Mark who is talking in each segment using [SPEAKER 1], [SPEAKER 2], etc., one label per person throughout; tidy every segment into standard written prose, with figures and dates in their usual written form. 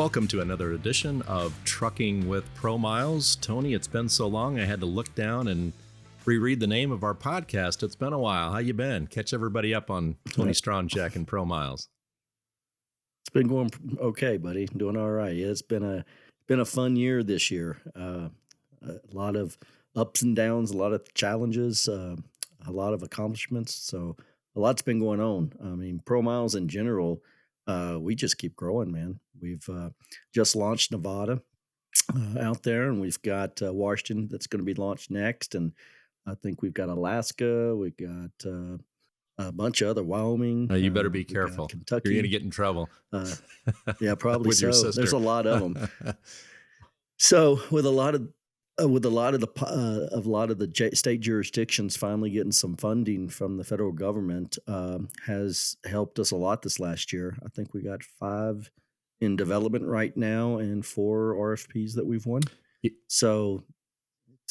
[SPEAKER 1] Welcome to another edition of Trucking with ProMiles. Tony, it's been so long I had to look down and reread the name of our podcast. It's been a while. How you been? Catch everybody up on Tony Stronchak and ProMiles.
[SPEAKER 2] It's been going okay, buddy. Doing all right. Yeah, it's been a fun year this year. A lot of ups and downs, a lot of challenges, a lot of accomplishments. So a lot's been going on. I mean, ProMiles in general, we just keep growing, man. We've just launched Nevada out there, and we've got Washington that's going to be launched next, and I think we've got Alaska. We've got a bunch of other Wyoming.
[SPEAKER 1] You better be careful.
[SPEAKER 2] Kentucky.
[SPEAKER 1] You're going to get in trouble.
[SPEAKER 2] Yeah, probably
[SPEAKER 1] with
[SPEAKER 2] so.
[SPEAKER 1] your sister.
[SPEAKER 2] There's a lot of them. So with a lot of the state jurisdictions finally getting some funding from the federal government has helped us a lot this last year. I think we got 5 in development right now and 4 RFPs that we've won. So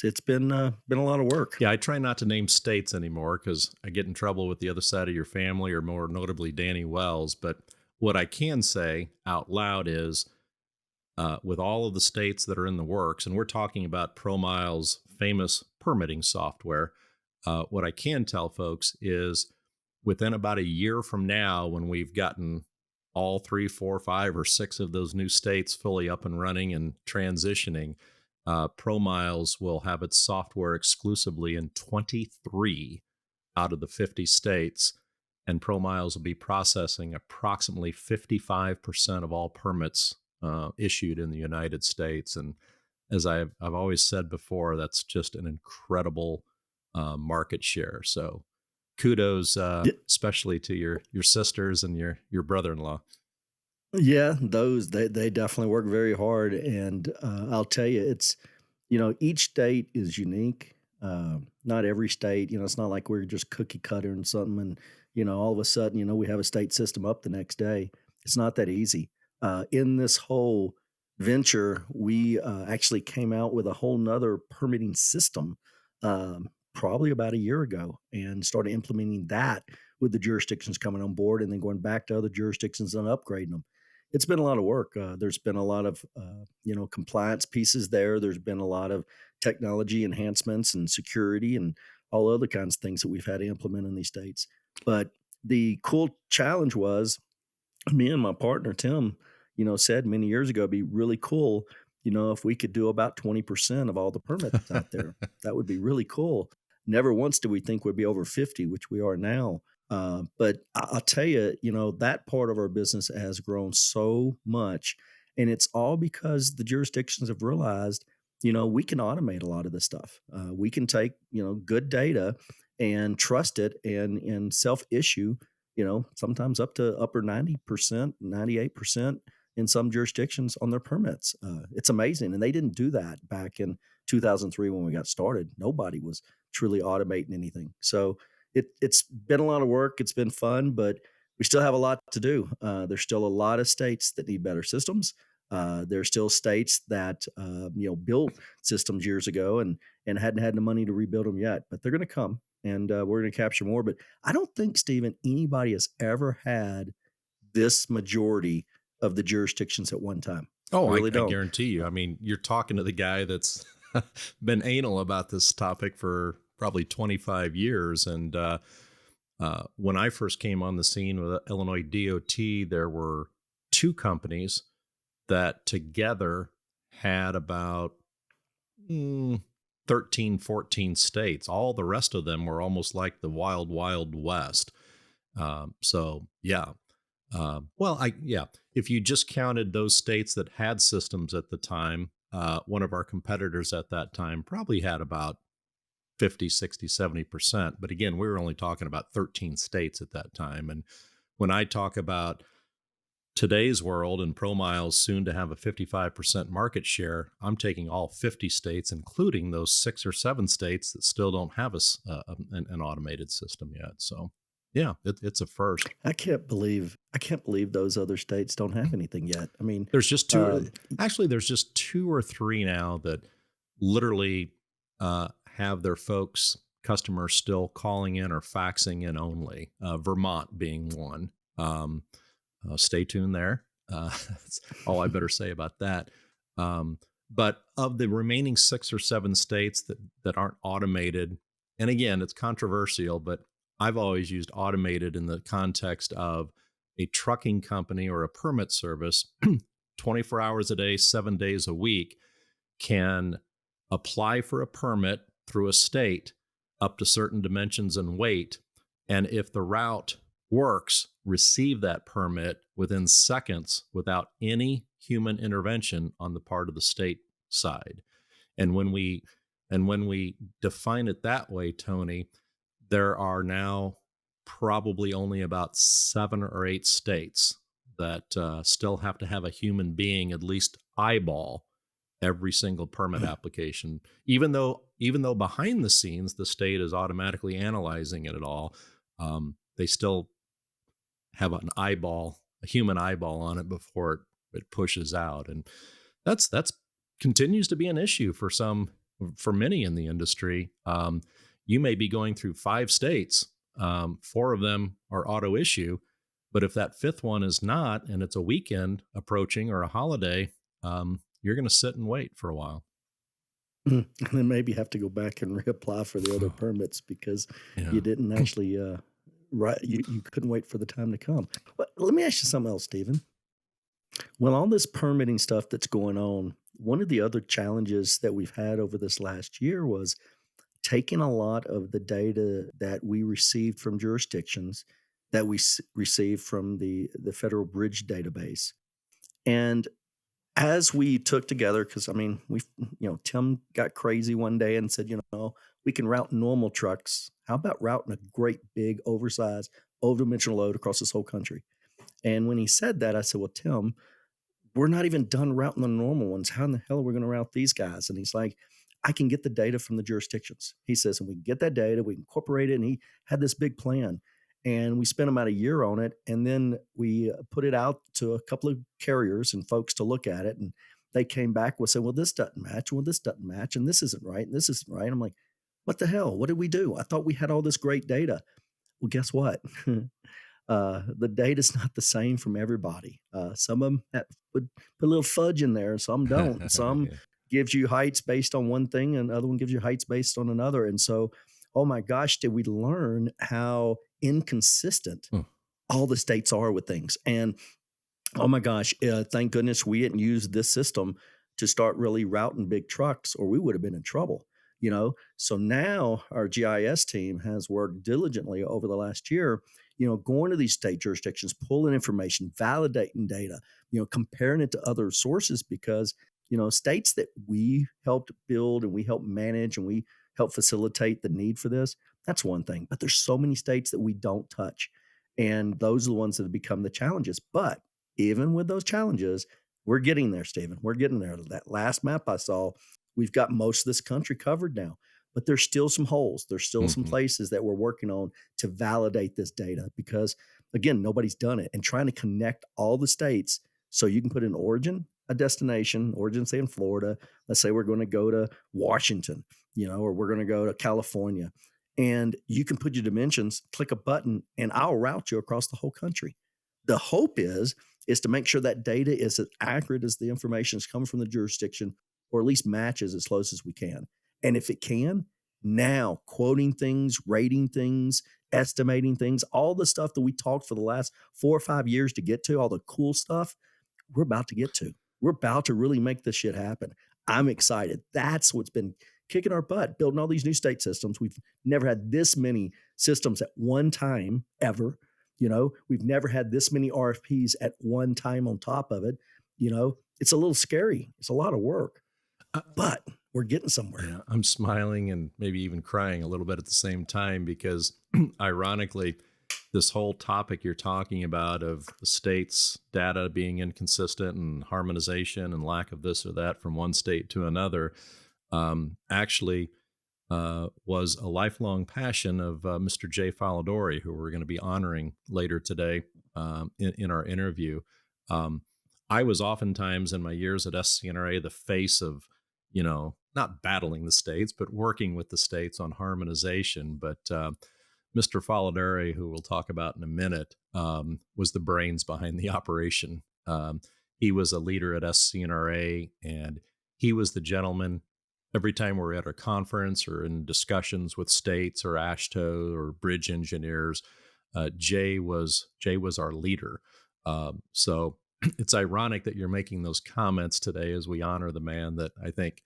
[SPEAKER 2] it's been a lot of work.
[SPEAKER 1] Yeah, I try not to name states anymore because I get in trouble with the other side of your family, or more notably Danny Wells. But what I can say out loud is, with all of the states that are in the works, and we're talking about ProMiles' famous permitting software, what I can tell folks is within about a year from now, when we've gotten all 3, 4, 5, or 6 of those new states fully up and running and transitioning, ProMiles will have its software exclusively in 23 out of the 50 states, and ProMiles will be processing approximately 55% of all permits issued in the United States. And as I've always said before, that's just an incredible market share. So kudos, especially to your sisters and your brother-in-law.
[SPEAKER 2] Yeah, they definitely work very hard, and I'll tell you, it's each state is unique. Not every state, it's not like we're just cookie cutter and something, and all of a sudden, we have a state system up the next day. It's not that easy. In this whole venture, we actually came out with a whole nother permitting system probably about a year ago, and started implementing that with the jurisdictions coming on board, and then going back to other jurisdictions and upgrading them. It's been a lot of work. There's been a lot of compliance pieces there. There's been a lot of technology enhancements and security and all other kinds of things that we've had to implement in these states. But the cool challenge was, me and my partner Tim, said many years ago, it'd be really cool, if we could do about 20% of all the permits out there. That would be really cool. Never once did we think we'd be over 50, which we are now. But I'll tell you, that part of our business has grown so much, and it's all because the jurisdictions have realized, we can automate a lot of this stuff. We can take, good data and trust it and self-issue, sometimes up to upper 90%, 98% in some jurisdictions on their permits. It's amazing. And they didn't do that back in 2003 when we got started. Nobody was truly automating anything. So it's been a lot of work. It's been fun, but we still have a lot to do. There's still a lot of states that need better systems. There's still states that, built systems years ago and hadn't had the money to rebuild them yet, but they're going to come, and we're going to capture more. But I don't think, Stephen, anybody has ever had this majority of the jurisdictions at one time.
[SPEAKER 1] Oh, I guarantee you. I mean, you're talking to the guy that's been anal about this topic for probably 25 years. And when I first came on the scene with Illinois DOT, there were 2 companies that together had about 13, 14 states. All the rest of them were almost like the wild, wild west. So, yeah. If you just counted those states that had systems at the time, one of our competitors at that time probably had about 50, 60, 70%. But again, we were only talking about 13 states at that time. And when I talk about today's world and ProMiles soon to have a 55% market share, I'm taking all 50 states, including those 6 or 7 states that still don't have an automated system yet. So yeah, it's a first.
[SPEAKER 2] I can't believe those other states don't have anything yet. I mean,
[SPEAKER 1] there's just 2. Actually, there's just 2 or 3 now that literally have their customers still calling in or faxing in only. Vermont being one. Stay tuned there. That's all I better say about that. Um, but of the remaining 6 or 7 states that aren't automated, and again, it's controversial, but I've always used automated in the context of a trucking company or a permit service, 24 hours a day, 7 days a week, can apply for a permit through a state up to certain dimensions and weight. And if the route works, receive that permit within seconds without any human intervention on the part of the state side. And when we define it that way, Tony, there are now probably only about 7 or 8 states that still have to have a human being at least eyeball every single permit application, even though behind the scenes the state is automatically analyzing it at all. They still have a human eyeball on it before it pushes out, and that's continues to be an issue for many in the industry. You may be going through 5 states, 4 of them are auto issue, but if that fifth one is not, and it's a weekend approaching or a holiday, you're going to sit and wait for a while.
[SPEAKER 2] And then maybe have to go back and reapply for the other permits because
[SPEAKER 1] Yeah.
[SPEAKER 2] you didn't actually, right, you couldn't wait for the time to come. But let me ask you something else, Stephen. Well, all this permitting stuff that's going on, one of the other challenges that we've had over this last year was taking a lot of the data that we received from jurisdictions that we received from the federal bridge database. And as we took together, because I mean, Tim got crazy one day and said, we can route normal trucks. How about routing a great big oversized overdimensional load across this whole country? And when he said that, I said, well, Tim, we're not even done routing the normal ones. How in the hell are we going to route these guys? And he's like, I can get the data from the jurisdictions. He says, and we can get that data, we incorporate it. And he had this big plan. And we spent about a year on it. And then we put it out to a couple of carriers and folks to look at it. And they came back with saying, well, this doesn't match. Well, this doesn't match. And this isn't right. And this isn't right. I'm like, what the hell? What did we do? I thought we had all this great data. Well, guess what? The data's not the same from everybody. Some of them put a little fudge in there, some don't. And some
[SPEAKER 1] Yeah.
[SPEAKER 2] gives you heights based on one thing, and the other one gives you heights based on another. And so, oh my gosh, did we learn how inconsistent
[SPEAKER 1] Hmm.
[SPEAKER 2] all the states are with things? And oh my gosh, thank goodness we didn't use this system to start really routing big trucks, or we would have been in trouble. So now our GIS team has worked diligently over the last year, going to these state jurisdictions, pulling information, validating data, comparing it to other sources because, states that we helped build and we helped manage and we help facilitate the need for this, that's one thing. But there's so many states that we don't touch. And those are the ones that have become the challenges. But even with those challenges, we're getting there, Stephen. We're getting there. That last map I saw, we've got most of this country covered now, but there's still some holes. There's still some
[SPEAKER 1] Mhm.
[SPEAKER 2] places that we're working on to validate this data because, again, nobody's done it. And trying to connect all the states so you can put an origin, a destination, origin, say in Florida. Let's say we're going to go to Washington, or we're going to go to California. And you can put your dimensions, click a button, and I'll route you across the whole country. The hope is to make sure that data is as accurate as the information is coming from the jurisdiction, or at least matches as close as we can. And if it can, now quoting things, rating things, estimating things, all the stuff that we talked for the last 4 or 5 years to get to, all the cool stuff, we're about to get to. We're about to really make this shit happen. I'm excited. That's what's been kicking our butt, building all these new state systems. We've never had this many systems at one time ever. We've never had this many RFPs at one time on top of it. It's a little scary. It's a lot of work,
[SPEAKER 1] Uh,
[SPEAKER 2] but we're getting somewhere.
[SPEAKER 1] yeah, I'm smiling and maybe even crying a little bit at the same time because, ironically, this whole topic you're talking about of the states' data being inconsistent and harmonization and lack of this or that from one state to another actually was a lifelong passion of Mr. Jay Folladori, who we're going to be honoring later today in our interview. Um, I was oftentimes in my years at SCNRA the face of, not battling the states, but working with the states on harmonization. But Mr. Folladori, who we'll talk about in a minute, was the brains behind the operation He was a leader at SCNRA, and he was the gentleman. Every time we're at a conference or in discussions with states or ASHTO or bridge engineers, Jay was our leader. So it's ironic that you're making those comments today as we honor the man that I think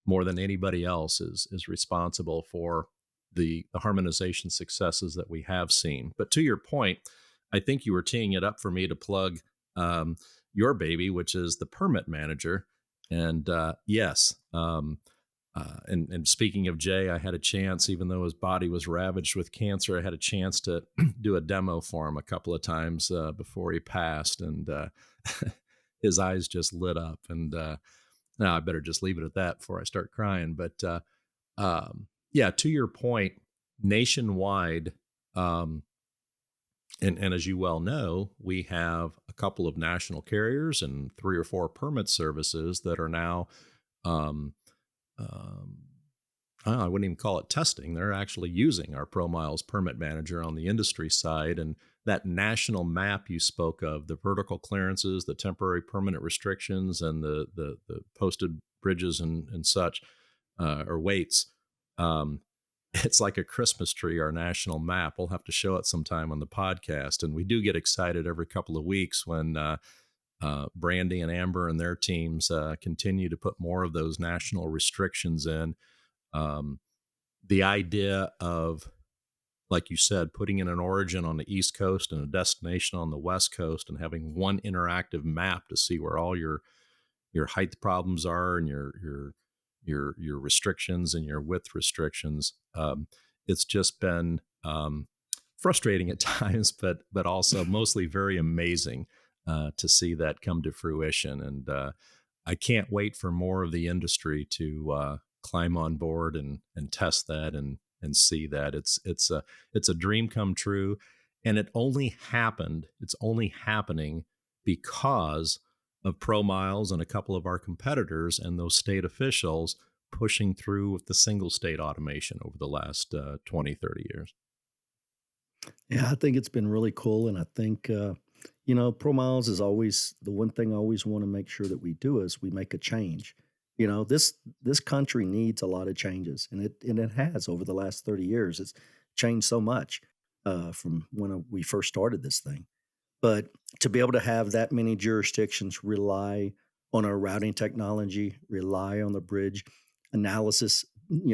[SPEAKER 1] more than anybody else is responsible for the harmonization successes that we have seen. But to your point, I think you were teeing it up for me to plug um, your baby, which is the permit manager. And yes, and speaking of Jay, I had a chance, even though his body was ravaged with cancer, I had a chance to do a demo for him a couple of times before he passed, and his eyes just lit up. And now I better just leave it at that before I start crying. But yeah, to your point, nationwide, um, and as you well know, we have a couple of national carriers and three or four permit services that are now um, um, I wouldn't even call it testing. They're actually using our ProMiles permit manager on the industry side. And that national map you spoke of, the vertical clearances, the temporary permanent restrictions, and the posted bridges and such, or weights, um, it's like a Christmas tree, our national map. We'll have to show it sometime on the podcast. And we do get excited every couple of weeks when Brandy and Amber and their teams continue to put more of those national restrictions in. Um, the idea of, like you said, putting in an origin on the East Coast and a destination on the West Coast, and having one interactive map to see where all your height problems are, and your restrictions and your width restrictions. It's just been frustrating at times, but also mostly very amazing to see that come to fruition. And I can't wait for more of the industry to climb on board and test that and see that it's a dream come true. And it only happened. It's only happening because of ProMiles and a couple of our competitors and those state officials pushing through with the single state automation over the last 20, 30 years.
[SPEAKER 2] Yeah, I think it's been really cool, and I think, Pro Miles is always the one thing I always wanna make sure that we do is we make a change. This country needs a lot of changes, and it has over the last 30 years. It's changed so much, from when, we first started this thing. But to be able to have that many jurisdictions rely on our routing technology, rely on the bridge analysis,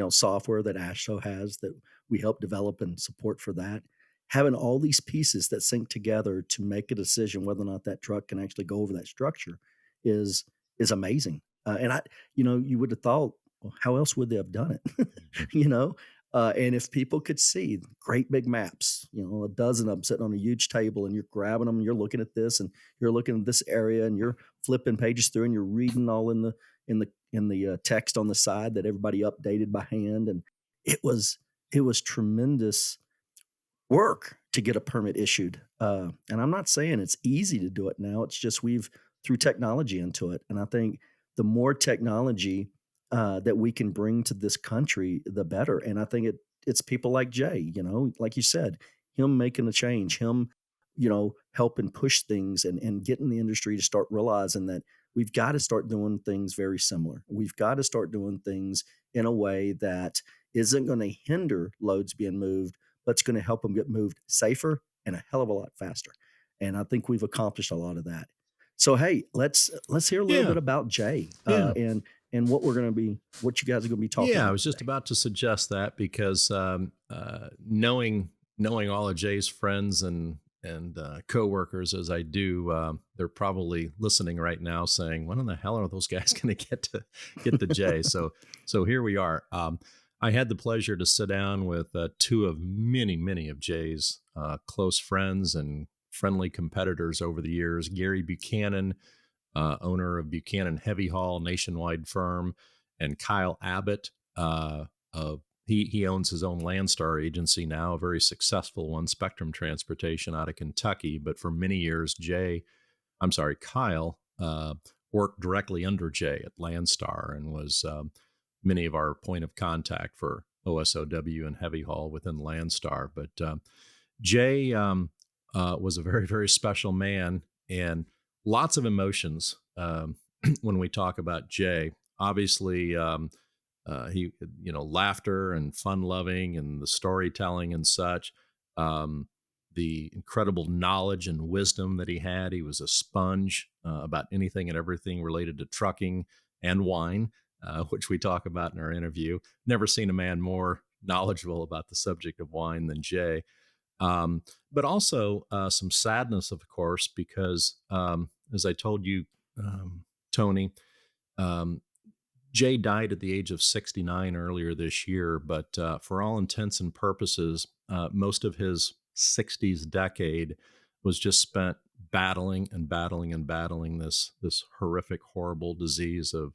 [SPEAKER 2] software that ASHTO has that we help develop and support for that, having all these pieces that sync together to make a decision whether or not that truck can actually go over that structure is is amazing. And you would have thought, well, how else would they have done it?
[SPEAKER 1] Mhm.
[SPEAKER 2] you know, and if people could see great big maps, a dozen of them sitting on a huge table, and you're grabbing them, and you're looking at this, and you're looking at this area, and you're flipping pages through, and you're reading all in the text on the side that everybody updated by hand, and it was it was tremendous work to get a permit issued. And I'm not saying it's easy to do it now. It's just we've threw technology into it, and I think the more technology that we can bring to this country, the better. And I think it's people like Jay, like you said, him making a change, him, helping push things and getting the industry to start realizing that we've got to start doing things very similar. We've got to start doing things in a way that isn't going to hinder loads being moved, but it's going to help them get moved safer and a hell of a lot faster. And I think we've accomplished a lot of that. So hey, let's hear a little
[SPEAKER 1] Yeah,
[SPEAKER 2] bit about Jay
[SPEAKER 1] yeah.
[SPEAKER 2] and what you guys are going to be talking
[SPEAKER 1] Yeah, I
[SPEAKER 2] about
[SPEAKER 1] was just
[SPEAKER 2] today.
[SPEAKER 1] about to suggest that because knowing all of Jay's friends and coworkers as I do, they're probably listening right now, saying, "When in the hell are those guys going to get to Jay?" So here we are. I had the pleasure to sit down with two of many of Jay's close friends and friendly competitors over the years: Geary Buchanan, owner of Buchanan Heavy Haul, nationwide firm, and Kyle Abbott. He owns his own Landstar agency now, a very successful one, Spectrum Transportation out of Kentucky. But for many years, Kyle worked directly under Jay at Landstar and was many of our point of contact for OSOW and heavy haul within Landstar. But Jay was a very special man, and lots of emotions when we talk about Jay. Obviously, he, laughter and fun loving and the storytelling and such. Um, the incredible knowledge and wisdom that he had. He was a sponge about anything and everything related to trucking and wine, which we talk about in our interview. Never seen a man more knowledgeable about the subject of wine than Jay. But also some sadness, of course, because as I told you, Tony, um, Jay died at the age of 69 earlier this year, but for all intents and purposes, most of his 60s decade was just spent battling and battling and battling this horrific, horrible disease of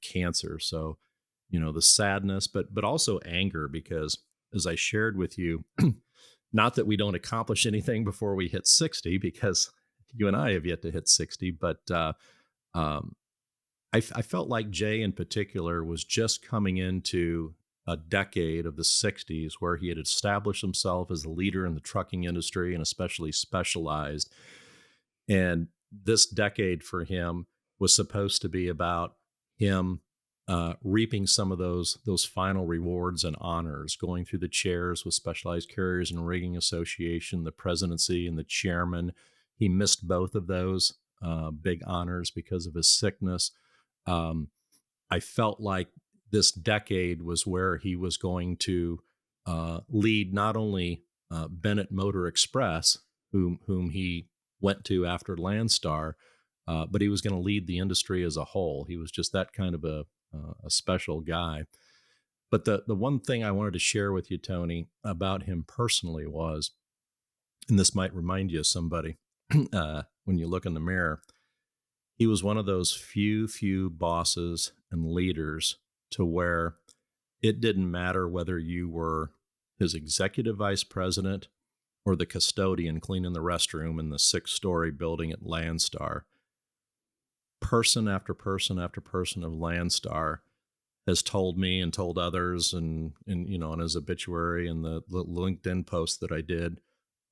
[SPEAKER 1] cancer. So, the sadness, but also anger, because as I shared with you, not that we don't accomplish anything before we hit 60, because you and I have yet to hit 60, but um, I felt like Jay in particular was just coming into a decade of the 60s where he had established himself as a leader in the trucking industry and especially specialized. And this decade for him was supposed to be about him reaping some of those final rewards and honors, going through the chairs with Specialized Carriers and Rigging Association, the presidency and the chairman. He missed both of those big honors because of his sickness. um, I felt like this decade was where he was going to lead not only Bennett Motor Express, whom he went to after Landstar, but he was going to lead the industry as a whole. He was just that kind of a special guy. But the one thing I wanted to share with you, Tony, about him personally was, and this might remind you of somebody when you look in the mirror, he was one of those few bosses and leaders to where it didn't matter whether you were his executive vice president or the custodian cleaning the restroom in the 6-story building at Landstar. Person after person after person of Landstar has told me and told others, and in his obituary and the LinkedIn post that I did,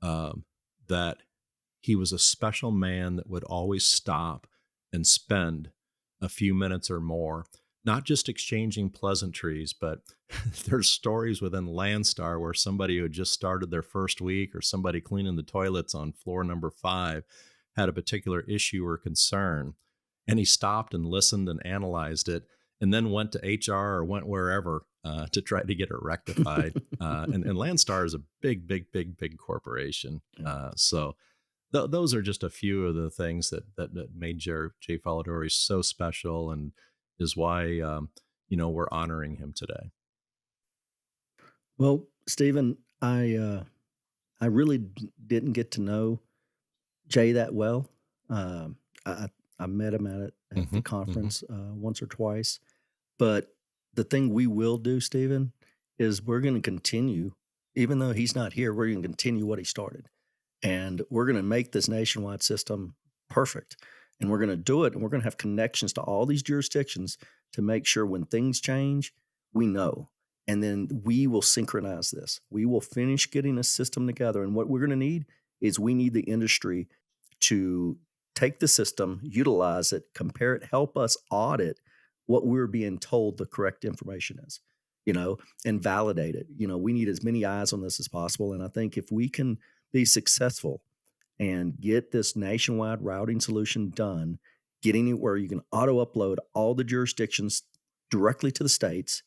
[SPEAKER 1] that he was a special man that would always stop and spend a few minutes or more, not just exchanging pleasantries, but there's stories within Landstar where somebody who had just started their first week or somebody cleaning the toilets on floor number 5 had a particular issue or concern. And he stopped and listened and analyzed it and then went to HR or went wherever to try to get it rectified. And Landstar is a big corporation. So those are just a few of the things that made Jay Folladori so special, and is why we're honoring him today.
[SPEAKER 2] Well, Stephen, I really didn't get to know Jay that well. I met him at the
[SPEAKER 1] Hmm. Hmm.
[SPEAKER 2] conference once or twice, but the thing we will do, Stephen, is we're going to continue, even though he's not here. We're going to continue what he started, and we're going to make this nationwide system perfect. And we're going to do it, and we're going to have connections to all these jurisdictions to make sure when things change, we know. And then we will synchronize this. We will finish getting a system together. And what we're going to need is we need the industry to take the system, utilize it, compare it, help us audit what we're being told the correct information is, and validate it. We need as many eyes on this as possible. And I think if we can be successful and get this nationwide routing solution done, getting it where you can auto upload all the jurisdictions directly to the states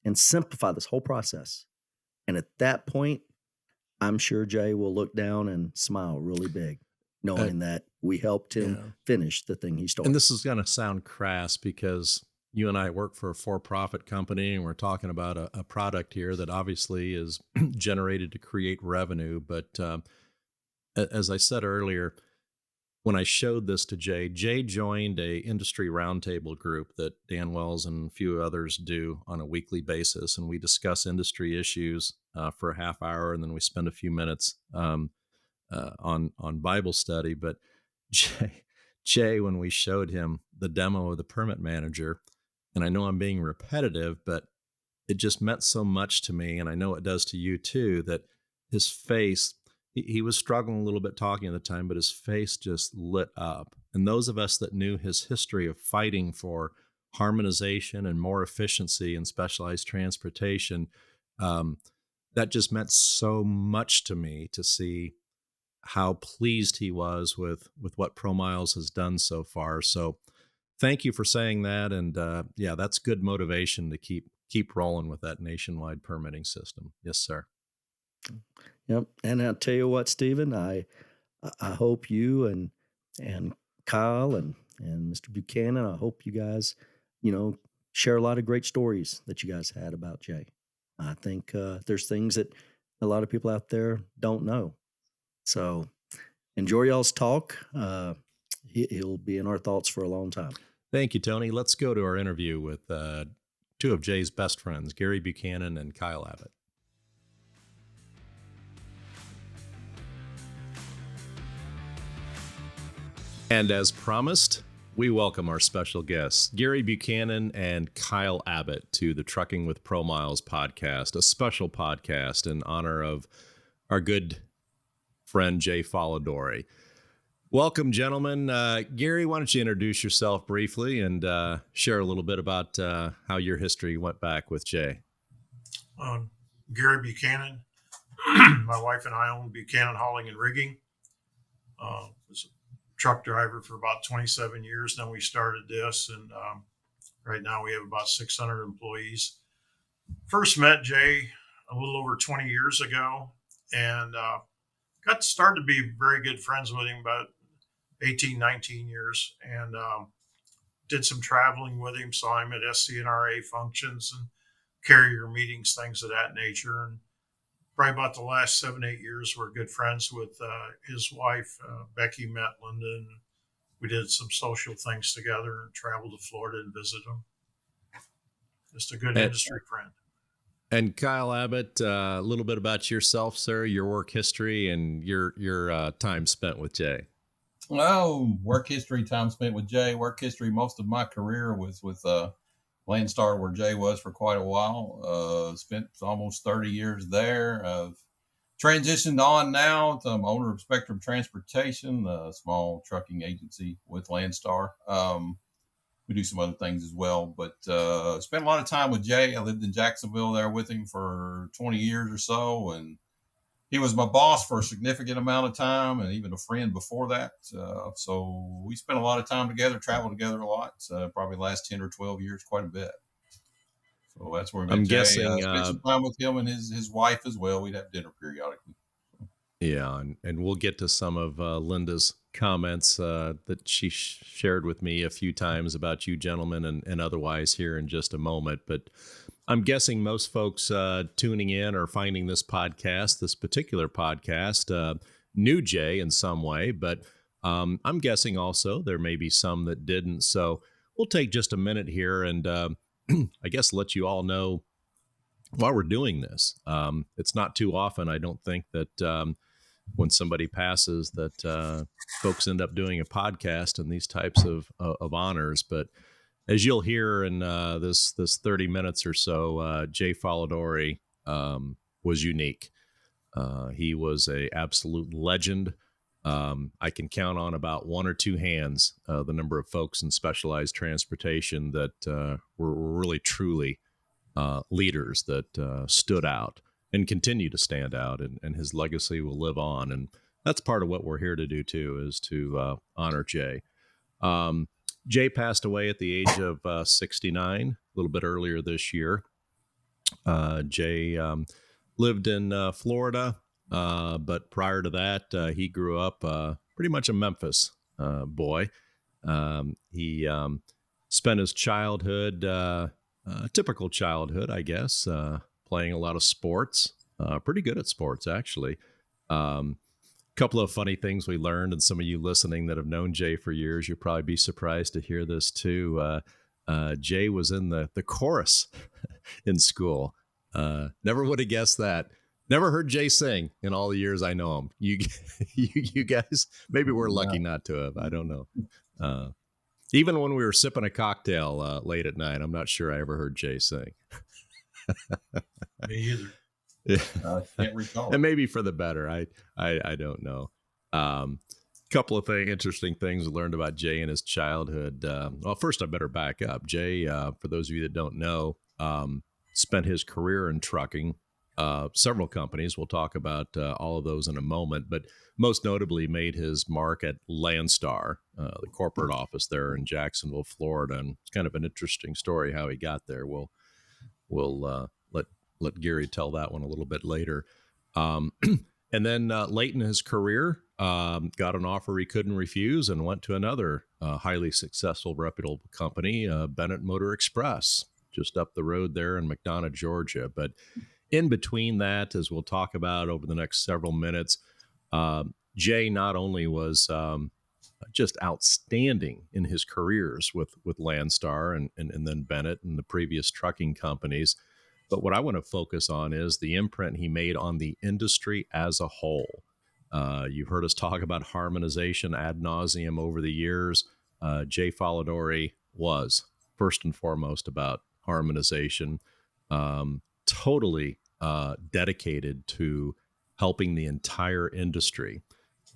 [SPEAKER 2] and simplify this whole process. And at that point, I'm sure Jay will look down and smile really big,
[SPEAKER 1] Uh,
[SPEAKER 2] knowing that we helped him
[SPEAKER 1] yeah.
[SPEAKER 2] finish the thing he
[SPEAKER 1] And
[SPEAKER 2] started.
[SPEAKER 1] this is going to sound crass because you and I work for a for-profit company, and we're talking about a product here that obviously is generated to create revenue. But as I said earlier, when I showed this to Jay joined a industry roundtable group that Dan Wells and a few others do on a weekly basis, and we discuss industry issues for a half hour, and then we spend a few minutes on Bible study. But Jay, Jay, when we showed him the demo of the permit manager, and I know I'm being repetitive, but it just meant so much to me, and I know it does to you too, that his face, he was struggling a little bit talking at the time, but his face just lit up And those of us that knew his history of fighting for harmonization and more efficiency in specialized transportation, um, that just meant so much to me to see how pleased he was with what ProMiles has done so far. So thank you for saying that. And yeah, that's good motivation to keep rolling with that nationwide permitting system. Yes, sir.
[SPEAKER 2] Yep. And I'll tell you what, Stephen, I hope you and Kyle and Mr. Buchanan, I hope you guys, you know, share a lot of great stories that you guys had about Jay. I think there's things that a lot of people out there don't know. So enjoy y'all's talk. He'll be in our thoughts for a long time.
[SPEAKER 1] Thank you, Tony. Let's go to our interview with two of Jay's best friends, Geary Buchanan and Kyle Abbott. And as promised, we welcome our special guests, Geary Buchanan and Kyle Abbott, to the Trucking with ProMiles podcast, a special podcast in honor of our good friend, Jay Folladori. Welcome, gentlemen. Geary, why don't you introduce yourself briefly and share a little bit about how your history went back with Jay?
[SPEAKER 3] Geary Buchanan. My wife and I own Buchanan Hauling and Rigging. Was a truck driver for about 27 years. Then we started this, and right now we have about 600 employees. First met Jay a little over 20 years ago, and got started to be very good friends with him about 18, 19 years, and did some traveling with him. Saw him at SCNRA functions and carrier meetings, things of that nature. And probably about the last 7, 8 years, we're good friends with his wife, Becky Metland, and we did some social things together and traveled to Florida and visit him. Just a good industry friend.
[SPEAKER 1] And Kyle Abbott, a little bit about yourself, sir, your work history, and your time spent with Jay.
[SPEAKER 4] Well, work history, time spent with Jay. Work history, most of my career was with Landstar, where Jay was for quite a while. Spent almost 30 years there. Transitioned on now to I'm owner of Spectrum Transportation, a small trucking agency with Landstar. We do some other things as well, but spent a lot of time with Jay. I lived in Jacksonville there with him for 20 years or so, and he was my boss for a significant amount of time, and even a friend before that. So we spent a lot of time together, traveled together a lot. Probably the last 10 or 12 years, quite a bit. So that's where we met
[SPEAKER 1] I'm
[SPEAKER 4] Jay.
[SPEAKER 1] guessing
[SPEAKER 4] Spent some time with him and his wife as well. We'd have dinner periodically.
[SPEAKER 1] Yeah, and we'll get to some of Linda's comments that she shared with me a few times about you gentlemen and otherwise here in just a moment. But I'm guessing most folks tuning in or finding this particular podcast, knew Jay in some way, but I'm guessing also there may be some that didn't. So we'll take just a minute here and I guess let you all know why we're doing this. It's not too often, I don't think, that when somebody passes that folks end up doing a podcast and these types of honors. But as you'll hear in this 30 minutes or so, Jay Folladori was unique. He was a absolute legend. I can count on about one or two hands the number of folks in specialized transportation that were really truly leaders that stood out and continue to stand out, and his legacy will live on. And that's part of what we're here to do too, is to honor Jay. Jay passed away at the age of 69, a little bit earlier this year. Jay lived in Florida, but prior to that, he grew up pretty much a Memphis boy. He spent his childhood, typical childhood, I guess, playing a lot of sports, pretty good at sports, actually. Couple of funny things we learned, and some of you listening that have known Jay for years, you'll probably be surprised to hear this too. Jay was in the chorus in school. Never would have guessed that. Never heard Jay sing in all the years I know him. You guys, maybe we're lucky not to have. I don't know. Even when we were sipping a cocktail late at night, I'm not sure I ever heard Jay sing.
[SPEAKER 3] Me either.
[SPEAKER 1] Yeah.
[SPEAKER 4] I can't recall.
[SPEAKER 1] And maybe for the better. I don't know. Couple of interesting things we learned about Jay in his childhood. Well, first I better back up. Jay, for those of you that don't know, spent his career in trucking, several companies. We'll talk about all of those in a moment, but most notably made his mark at Landstar, the corporate office there in Jacksonville, Florida. And it's kind of an interesting story how he got there. We'll let Geary tell that one a little bit later. And then late in his career, got an offer he couldn't refuse and went to another highly successful, reputable company, Bennett Motor Express, just up the road there in McDonough, Georgia. But in between that, as we'll talk about over the next several minutes, Jay not only was just outstanding in his careers with Landstar and then Bennett and the previous trucking companies, but what I want to focus on is the imprint he made on the industry as a whole. You've heard us talk about harmonization ad nauseum over the years. Jay Folladori was first and foremost about harmonization, totally dedicated to helping the entire industry.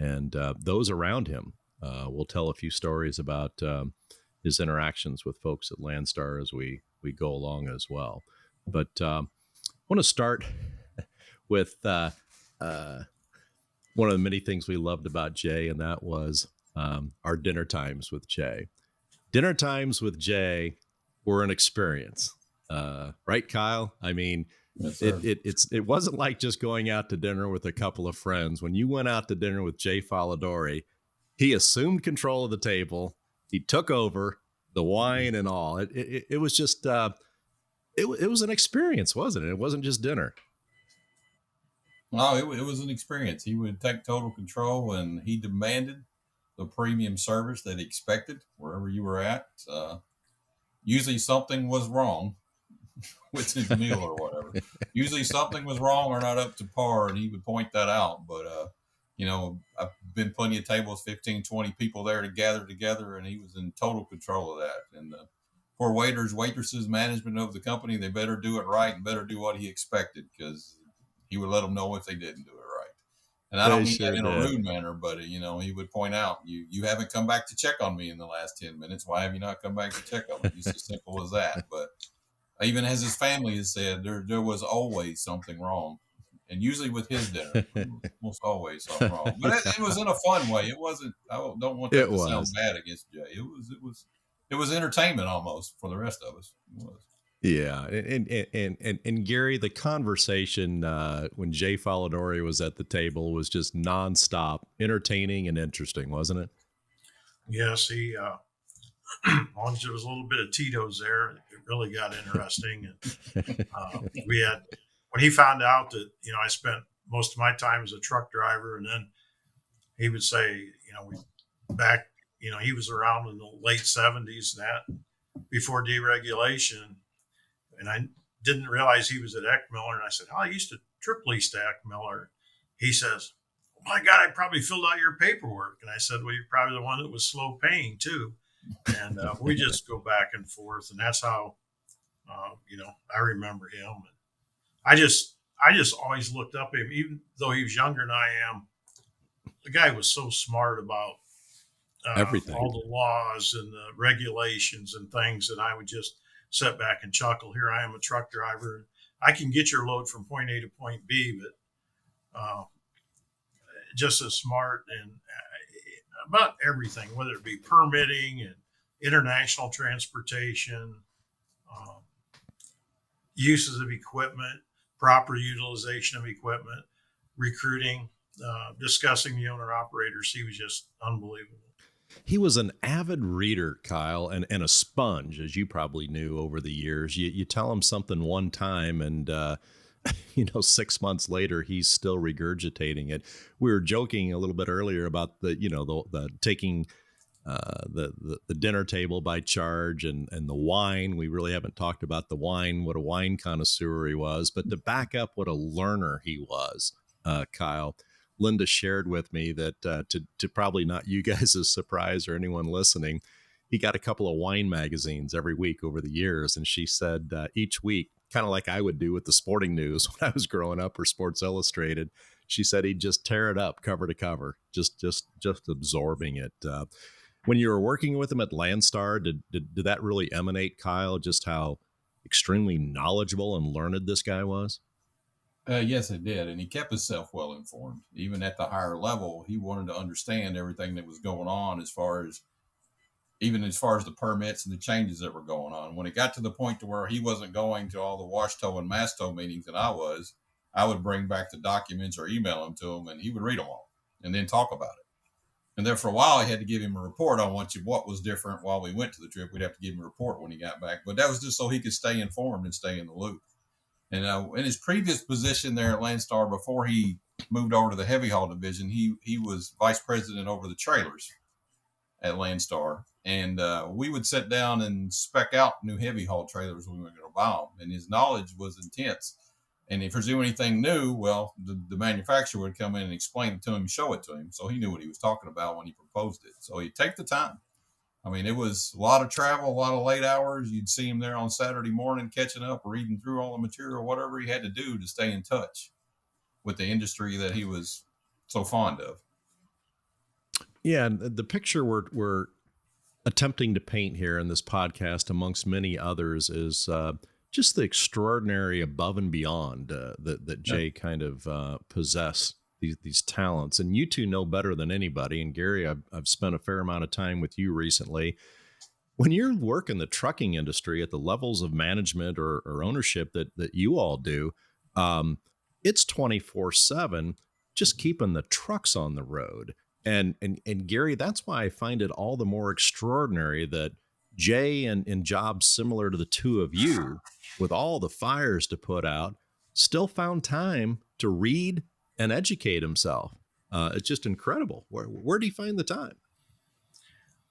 [SPEAKER 1] And those around him, we'll tell a few stories about his interactions with folks at Landstar as we go along as well. But I want to start with one of the many things we loved about Jay, and that was our dinner times with Jay. Dinner times with Jay were an experience, right, Kyle? I mean,
[SPEAKER 4] Yes,
[SPEAKER 1] it wasn't like just going out to dinner with a couple of friends. When you went out to dinner with Jay Folladori, he assumed control of the table. He took over the wine and all. It was just it was an experience, wasn't it? It wasn't just dinner.
[SPEAKER 4] No, it was an experience. He would take total control, and he demanded the premium service that he expected wherever you were at. Usually something was wrong with his meal or whatever. Usually something was wrong or not up to par, and he would point that out. But, I've been plenty of tables, 15, 20 people there to gather together, and he was in total control of that. And for waiters, waitresses, management of the company, they better do it right and better do what he expected, because he would let them know if they didn't do it right. And I don't mean that in a rude manner, but, he would point out, you haven't come back to check on me in the last 10 minutes. Why have you not come back to check on me? It's as simple as that. But even as his family has said, there was always something wrong. And usually with his dinner, almost always something wrong. But it was in a fun way. It wasn't, I don't want that to sound bad against Jay. It was entertainment almost for the rest of us. It was.
[SPEAKER 1] Yeah, and Geary, the conversation when Jay Folladori was at the table was just nonstop, entertaining and interesting, wasn't it?
[SPEAKER 3] Yes, he. Once there was a little bit of Tito's there, it really got interesting. And we had, when he found out that I spent most of my time as a truck driver, and then he would say, he was around in the late 70s, that before deregulation. And I didn't realize he was at Eckmiller. And I said, I used to trip lease to Eckmiller. He says, oh my God, I probably filled out your paperwork. And I said, well, you're probably the one that was slow paying too. And we just go back and forth. And that's how, I remember him. And I just always looked up at him, even though he was younger than I am. The guy was so smart about
[SPEAKER 1] everything,
[SPEAKER 3] all the laws and the regulations and things, that I would just sit back and chuckle. Here I am, a truck driver. I can get your load from point A to point B, but just as smart and about everything, whether it be permitting and international transportation, uses of equipment, proper utilization of equipment, recruiting, discussing the owner operators. He was just unbelievable.
[SPEAKER 1] He was an avid reader, Kyle, and a sponge, as you probably knew over the years. You tell him something one time, and 6 months later, he's still regurgitating it. We were joking a little bit earlier about the taking the dinner table by charge and the wine. We really haven't talked about the wine, what a wine connoisseur he was, but to back up what a learner he was, Kyle. Linda shared with me that to probably not you guys' surprise or anyone listening, he got a couple of wine magazines every week over the years. And she said each week, kind of like I would do with the sporting news when I was growing up, or Sports Illustrated, she said he'd just tear it up cover to cover, just absorbing it. When you were working with him at Landstar, did that really emanate, Kyle, just how extremely knowledgeable and learned this guy was?
[SPEAKER 4] Yes, it did. And he kept himself well informed. Even at the higher level, he wanted to understand everything that was going on as far as the permits and the changes that were going on. When it got to the point to where he wasn't going to all the wash tow and mass tow meetings that I would bring back the documents or email them to him, and he would read them all and then talk about it. And then for a while, I had to give him a report on what was different while we went to the trip. We'd have to give him a report when he got back. But that was just so he could stay informed and stay in the loop. And in his previous position there at Landstar, before he moved over to the heavy haul division, he was vice president over the trailers at Landstar. And we would sit down and spec out new heavy haul trailers when we were going to buy them. And his knowledge was intense. And if there's anything new, well, the manufacturer would come in and explain it to him, show it to him. So he knew what he was talking about when he proposed it. So he'd take the time. I mean, it was a lot of travel, a lot of late hours. You'd see him there on Saturday morning, catching up, reading through all the material, whatever he had to do to stay in touch with the industry that he was so fond of.
[SPEAKER 1] Yeah, and the picture we're attempting to paint here in this podcast, amongst many others, is just the extraordinary above and beyond that Jay kind of possessed these talents. And you two know better than anybody. And Gary, I've spent a fair amount of time with you recently. When you're working the trucking industry at the levels of management or ownership that you all do, it's 24/7, just keeping the trucks on the road. And Gary, that's why I find it all the more extraordinary that Jay, in jobs similar to the two of you, with all the fires to put out, still found time to read and educate himself. It's just incredible. Where do you find the time?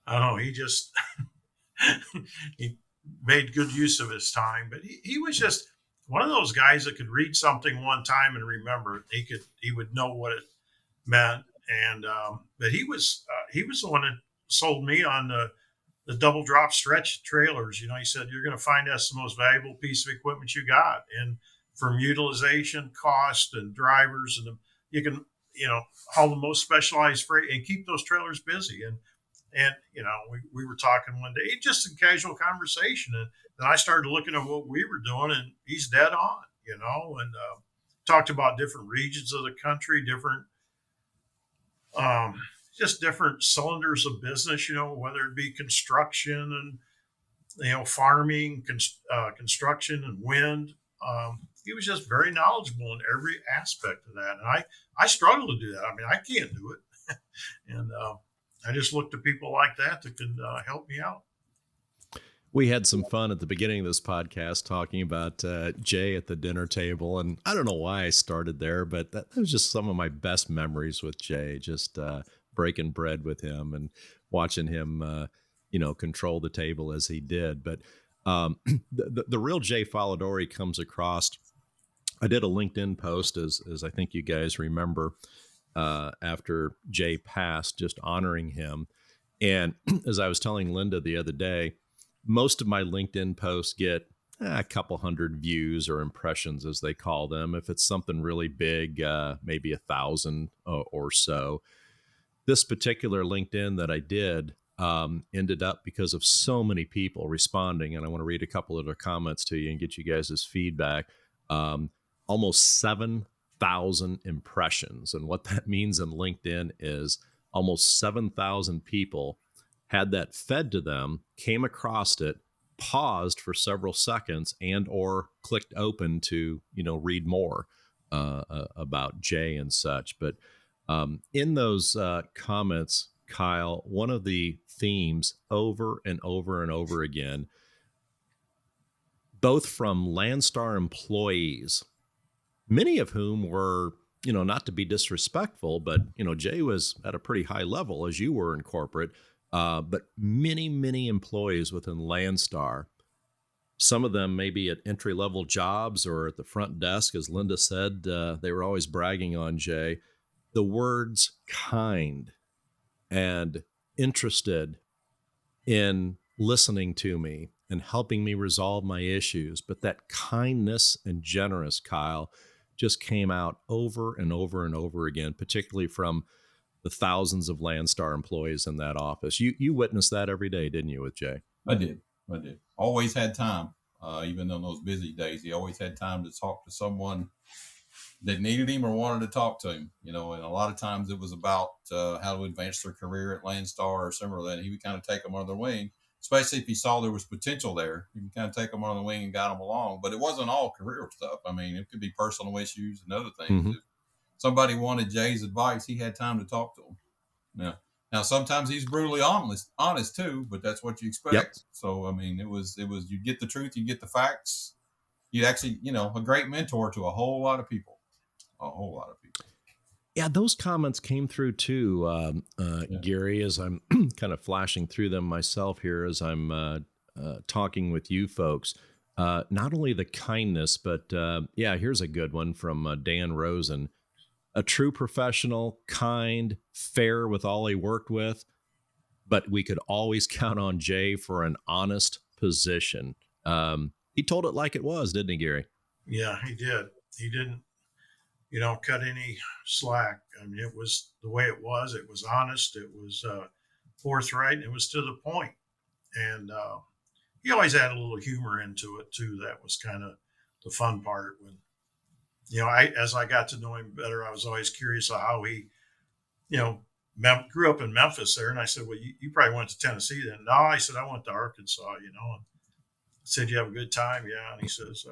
[SPEAKER 3] I don't know. He just he made good use of his time, but he was just one of those guys that could read something one time and remember it. He would know what it meant, and but he was the one that sold me on the double drop stretch trailers. You know, he said, you're going to find that's the most valuable piece of equipment you got. And from utilization, cost, and drivers, and you can, haul the most specialized freight and keep those trailers busy. And we were talking one day, just in casual conversation. And then I started looking at what we were doing, and he's dead on, and talked about different regions of the country, different, just different cylinders of business, whether it be construction and, farming, construction and wind. He was just very knowledgeable in every aspect of that. And I struggle to do that. I mean, I can't do it. And I just look to people like that can help me out.
[SPEAKER 1] We had some fun at the beginning of this podcast talking about Jay at the dinner table. And I don't know why I started there, but that was just some of my best memories with Jay, just breaking bread with him and watching him, control the table as he did. But the real Jay Folladori comes across. I did a LinkedIn post, as I think you guys remember, after Jay passed, just honoring him. And as I was telling Linda the other day, most of my LinkedIn posts get a couple hundred views or impressions, as they call them. If it's something really big, maybe 1,000 or so. This particular LinkedIn that I did ended up, because of so many people responding, and I want to read a couple of the comments to you and get you guys' feedback, almost 7,000 impressions. And what that means in LinkedIn is almost 7,000 people had that fed to them, came across it, paused for several seconds, and or clicked open to, read more about Jay and such. But in those comments, Kyle, one of the themes over and over and over again, both from Landstar employees, many of whom were, not to be disrespectful, but, Jay was at a pretty high level as you were in corporate, but many, many employees within Landstar, some of them maybe at entry-level jobs or at the front desk, as Linda said, they were always bragging on Jay. The words kind and interested in listening to me and helping me resolve my issues, but that kindness and generous, Kyle, just came out over and over and over again, particularly from the thousands of Landstar employees in that office. You witnessed that every day, didn't you, with Jay?
[SPEAKER 4] I did. Always had time, even on those busy days. He always had time to talk to someone that needed him or wanted to talk to him, and a lot of times it was about how to advance their career at Landstar or similar. That he would kind of take them under the wing, especially if he saw there was potential there. He would kind of take them under the wing and guide them along. But it wasn't all career stuff. I mean, it could be personal issues and other things.
[SPEAKER 1] Mm-hmm.
[SPEAKER 4] If somebody wanted Jay's advice, he had time to talk to them. Now sometimes he's brutally honest too, but that's what you expect.
[SPEAKER 1] Yep.
[SPEAKER 4] So I mean, it was you get the truth, you get the facts. You actually, a great mentor to a whole lot of people.
[SPEAKER 1] Yeah, those comments came through too, Geary, as I'm kind of flashing through them myself here as I'm talking with you folks. Not only the kindness, but here's a good one from Dan Rosen. A true professional, kind, fair with all he worked with, but we could always count on Jay for an honest position. He told it like it was, didn't he, Geary?
[SPEAKER 3] Yeah, he did. He didn't, cut any slack. I mean, it was the way it was. It was honest. It was forthright. And it was to the point. And he always had a little humor into it too. That was kind of the fun part. When, as I got to know him better, I was always curious of how he, grew up in Memphis there. And I said, well, you probably went to Tennessee then. No, I said, I went to Arkansas, and I said, you have a good time? Yeah. And he says,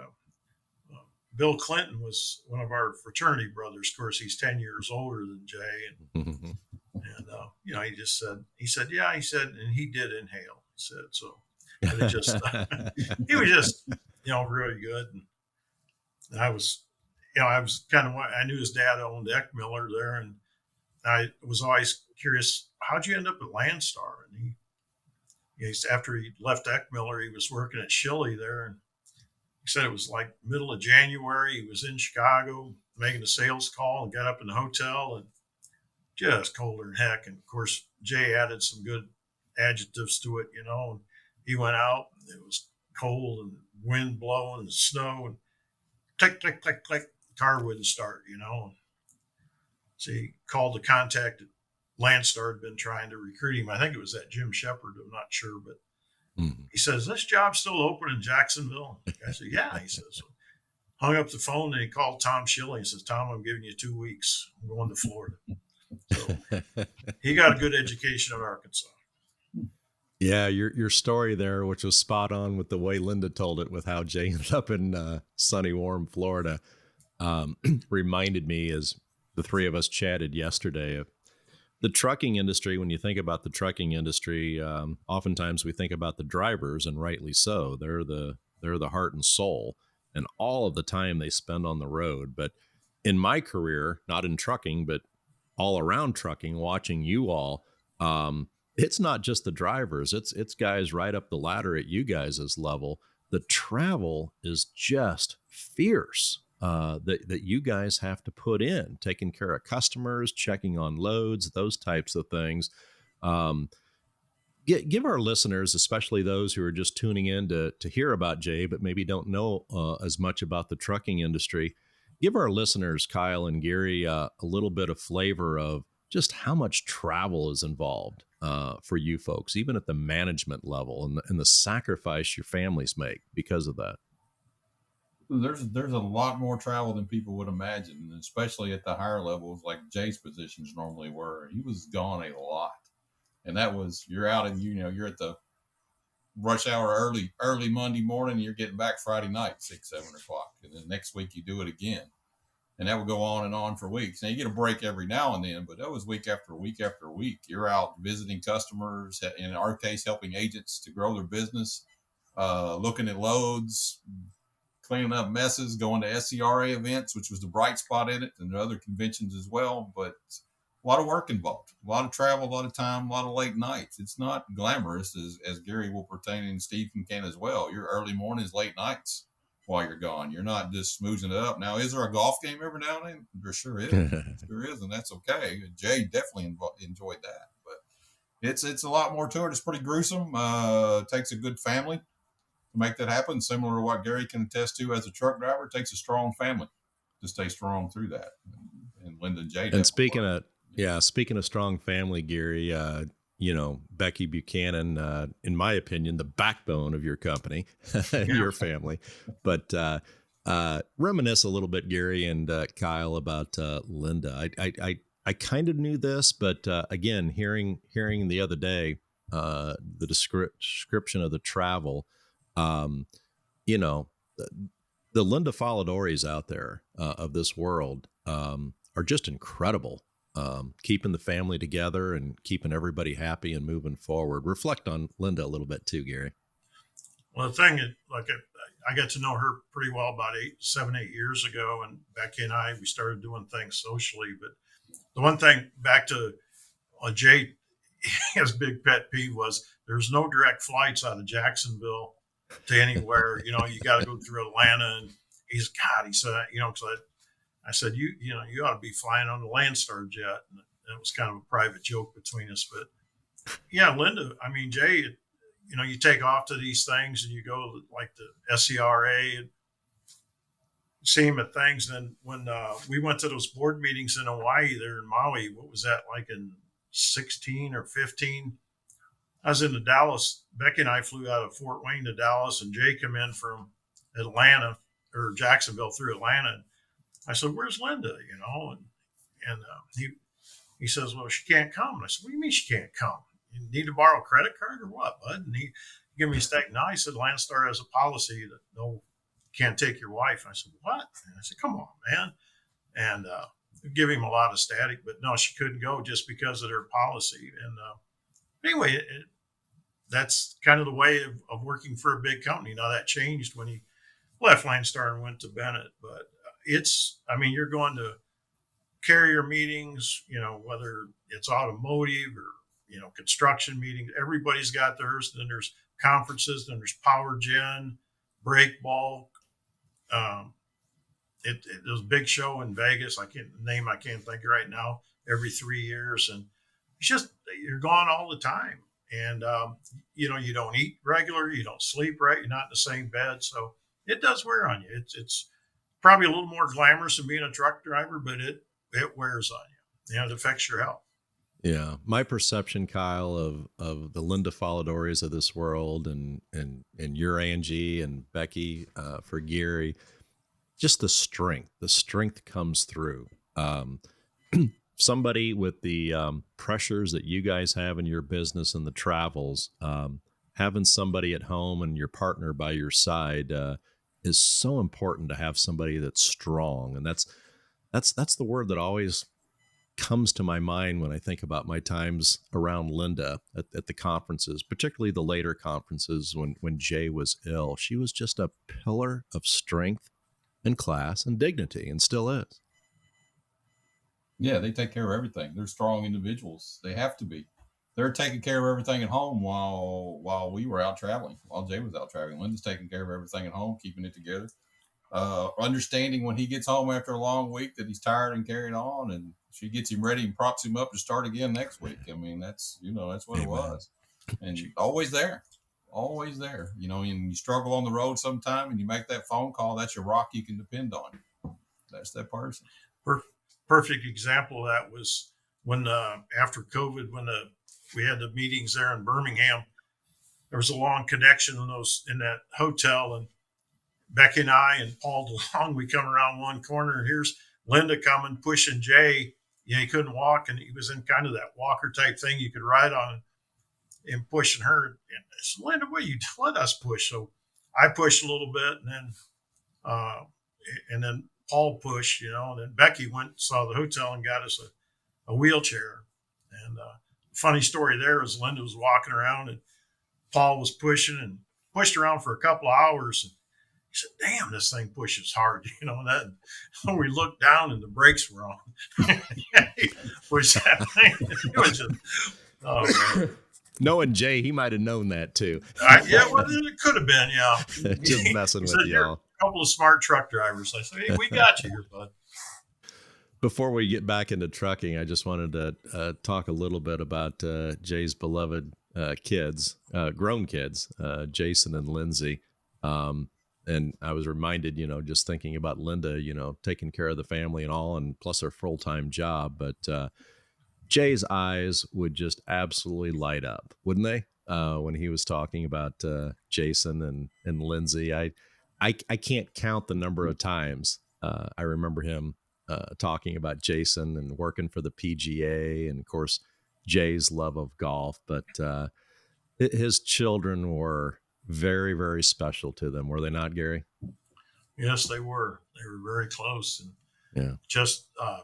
[SPEAKER 3] Bill Clinton was one of our fraternity brothers. Of course, he's 10 years older than Jay. And he said, yeah, and he did inhale. He said, so it just, he was just, really good. And I was kind of, I knew his dad owned Eck Miller there. And I was always curious, how'd you end up at Landstar? And after he left Eck Miller, he was working at Shilley there. And he said it was like middle of January. He was in Chicago making a sales call and got up in the hotel and just colder than heck. And of course, Jay added some good adjectives to it, and he went out and it was cold and wind blowing and snow and click, click, click, click. The car wouldn't start, So he called the contact at Landstar, had been trying to recruit him. I think it was that Jim Shepard. I'm not sure, but he says, this job's still open in Jacksonville. I said, yeah. He says, so hung up the phone and he called Tom Shilley and says, Tom, I'm giving you 2 weeks. I'm going to Florida. So he got a good education in Arkansas.
[SPEAKER 1] Yeah, your story there, which was spot on with the way Linda told it, with how Jay ended up in sunny, warm Florida, reminded me, as the three of us chatted yesterday, of the trucking industry. When you think about the trucking industry, oftentimes we think about the drivers, and rightly so. They're the heart and soul, and all of the time they spend on the road. But in my career, not in trucking, but all around trucking, watching you all, it's not just the drivers. It's guys right up the ladder at you guys' level. The travel is just fierce. That you guys have to put in, taking care of customers, checking on loads, those types of things. Give our listeners, especially those who are just tuning in to hear about Jay, but maybe don't know as much about the trucking industry, give our listeners, Kyle and Geary, a little bit of flavor of just how much travel is involved for you folks, even at the management level, and the sacrifice your families make because of that.
[SPEAKER 4] There's a lot more travel than people would imagine, especially at the higher levels like Jay's positions normally were. He was gone a lot. And that was, you're out and you're at the rush hour early Monday morning, and you're getting back Friday night, 6-7 o'clock. And then next week you do it again. And that would go on and on for weeks. Now you get a break every now and then, but that was week after week after week. You're out visiting customers, in our case, helping agents to grow their business, looking at loads, cleaning up messes, going to SCRA events, which was the bright spot in it, and other conventions as well. But a lot of work involved, a lot of travel, a lot of time, a lot of late nights. It's not glamorous, as Geary will pertain, and Steve can as well. Your early mornings, late nights while you're gone. You're not just smoozing it up. Now, is there a golf game every now and then? There sure is. There is, and that's okay. Jay definitely enjoyed that. But it's a lot more to it. It's pretty gruesome. It takes a good family to make that happen. Similar to what Geary can attest to as a truck driver, it takes a strong family stay strong through that. And Linda and Jay.
[SPEAKER 1] And speaking of strong family, Geary, Becky Buchanan, in my opinion, the backbone of your company, your family. But reminisce a little bit, Geary and Kyle, about Linda. I kind of knew this, but again, hearing the other day the description of the travel, the Linda Folladori's out there of this world are just incredible. Keeping the family together and keeping everybody happy and moving forward. Reflect on Linda a little bit too, Geary.
[SPEAKER 3] Well, the thing is, I got to know her pretty well about 8 years ago, and Becky and we started doing things socially. But the one thing back to Jay, his big pet peeve was there's no direct flights out of Jacksonville to anywhere. You got to go through Atlanta, and he said, because I said, you ought to be flying on the Landstar jet. And it was kind of a private joke between us. But yeah, Linda, Jay, you take off to these things and you go like the SCRA and see him at things. And then when we went to those board meetings in Hawaii there in Maui, what was that, like in 16 or 15? I was in Dallas. Becky and I flew out of Fort Wayne to Dallas, and Jay came in from Atlanta or Jacksonville through Atlanta. I said, "Where's Linda?" And he says, "Well, she can't come." And I said, "What do you mean she can't come? You need to borrow a credit card or what, bud?" And he gave me a stack. No, he said, "Landstar has a policy that no, can't take your wife." And I said, "What?" And I said, "Come on, man." And give him a lot of static, but no, she couldn't go just because of their policy. And anyway, that's kind of the way of working for a big company. Now that changed when he left Landstar and went to Bennett, but you're going to carrier meetings, whether it's automotive or, construction meetings, everybody's got theirs. Then there's conferences, then there's power gen, break bulk. There's a big show in Vegas. I can't think of right now, every 3 years. And it's just, you're gone all the time. And, you don't eat regular, you don't sleep right. You're not in the same bed. So it does wear on you. It's probably a little more glamorous than being a truck driver, but it wears on you. It affects your health.
[SPEAKER 1] Yeah. My perception, Kyle, of the Linda Folladori's of this world and your Angie and Becky for Geary, just the strength comes through. Somebody with the pressures that you guys have in your business and the travels, having somebody at home and your partner by your side is so important, to have somebody that's strong. And that's the word that always comes to my mind when I think about my times around Linda at the conferences, particularly the later conferences when Jay was ill. She was just a pillar of strength and class and dignity, and still is.
[SPEAKER 4] Yeah, they take care of everything. They're strong individuals. They have to be. They're taking care of everything at home while we were out traveling, while Jay was out traveling. Linda's taking care of everything at home, keeping it together. Understanding when he gets home after a long week that he's tired and carrying on, and she gets him ready and props him up to start again next week. That's what it was. And always there. And you struggle on the road sometime and you make that phone call, that's your rock you can depend on. That's that person.
[SPEAKER 3] Perfect example of that was when after COVID, when we had the meetings there in Birmingham, there was a long connection in that hotel, and Becky and I and Paul DeLong, we come around one corner and here's Linda coming, pushing Jay. He couldn't walk, and he was in kind of that walker type thing you could ride on, and pushing her. And I said, "Linda, what you let us push?" So I pushed a little bit, and then Paul pushed, and then Becky went, saw the hotel and got us a wheelchair. And funny story there is Linda was walking around and Paul was pushing and pushed around for a couple of hours. And he said, "Damn, this thing pushes hard," and that. When we looked down and the brakes were on. He pushed that thing. It was just,
[SPEAKER 1] knowing Jay, he might have known that too.
[SPEAKER 3] It could have been, yeah.
[SPEAKER 1] Just messing with y'all.
[SPEAKER 3] A couple of smart truck drivers. I said, "Hey, we got you here, bud."
[SPEAKER 1] Before we get back into trucking, I just wanted to talk a little bit about Jay's beloved kids, grown kids, Jason and Lindsay. And I was reminded, just thinking about Linda, taking care of the family and all, and plus her full-time job. But Jay's eyes would just absolutely light up, wouldn't they? When he was talking about Jason and Lindsay, I can't count the number of times I remember him talking about Jason and working for the PGA, and of course Jay's love of golf. But his children were very, very special to them, were they not, Gary?
[SPEAKER 3] Yes, they were. They were very close, and
[SPEAKER 1] Yeah.
[SPEAKER 3] just I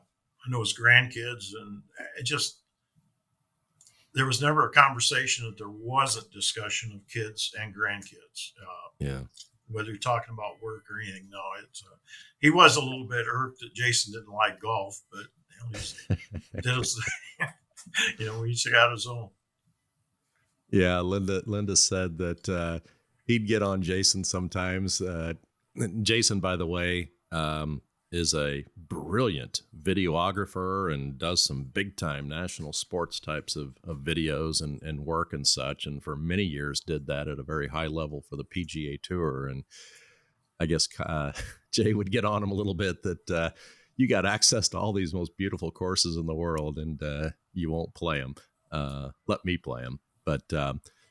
[SPEAKER 3] know his grandkids, and it just there was never a conversation that there wasn't discussion of kids and grandkids.
[SPEAKER 1] Yeah.
[SPEAKER 3] Whether you're talking about work or anything, no, it's he was a little bit irked that Jason didn't like golf, but he did his, each got his own.
[SPEAKER 1] Yeah, Linda said that he'd get on Jason sometimes. Jason, by the way, is a brilliant videographer and does some big time national sports types of videos and work and such. And for many years did that at a very high level for the PGA Tour. And I guess Jay would get on him a little bit that you got access to all these most beautiful courses in the world, and you won't play them. Let me play them. But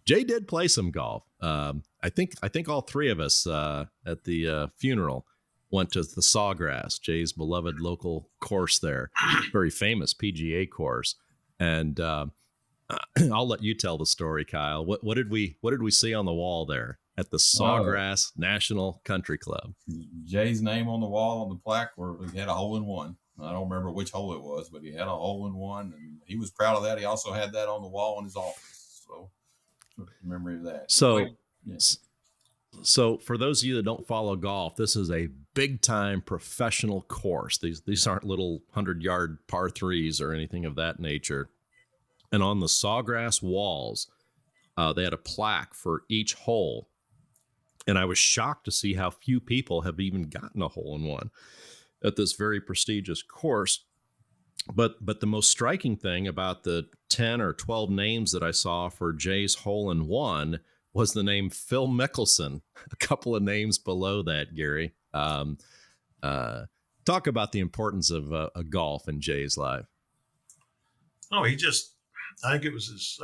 [SPEAKER 1] Jay did play some golf. I think all three of us at the funeral went to the Sawgrass, Jay's beloved local course there, very famous PGA course. And I'll let you tell the story, Kyle. What did we see on the wall there at the Sawgrass National Country Club?
[SPEAKER 4] Jay's name on the wall on the plaque where he had a hole in one. I don't remember which hole it was, but he had a hole in one, and he was proud of that. He also had that on the wall in his office. So memory of that.
[SPEAKER 1] So for those of you that don't follow golf, this is a big time professional course. These aren't little 100-yard par threes or anything of that nature. And on the Sawgrass walls, they had a plaque for each hole. And I was shocked to see how few people have even gotten a hole in one at this very prestigious course. But the most striking thing about the 10 or 12 names that I saw for Jay's hole in one was the name Phil Mickelson, a couple of names below that, Gary. Talk about the importance of a golf in Jay's life.
[SPEAKER 3] Oh, I think it was his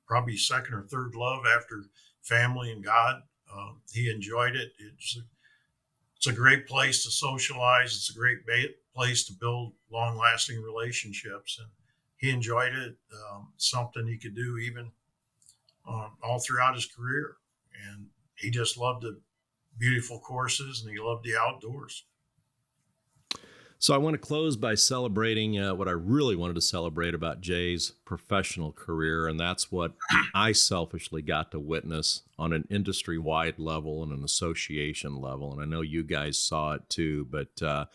[SPEAKER 3] probably second or third love after family and God. He enjoyed it. It's a great place to socialize. It's a great place to build long-lasting relationships, and he enjoyed it. Something he could do even all throughout his career, and he just loved the beautiful courses, and he loved the outdoors.
[SPEAKER 1] So I want to close by celebrating what I really wanted to celebrate about Jay's professional career, and that's what I selfishly got to witness on an industry-wide level and an association level, and I know you guys saw it too, but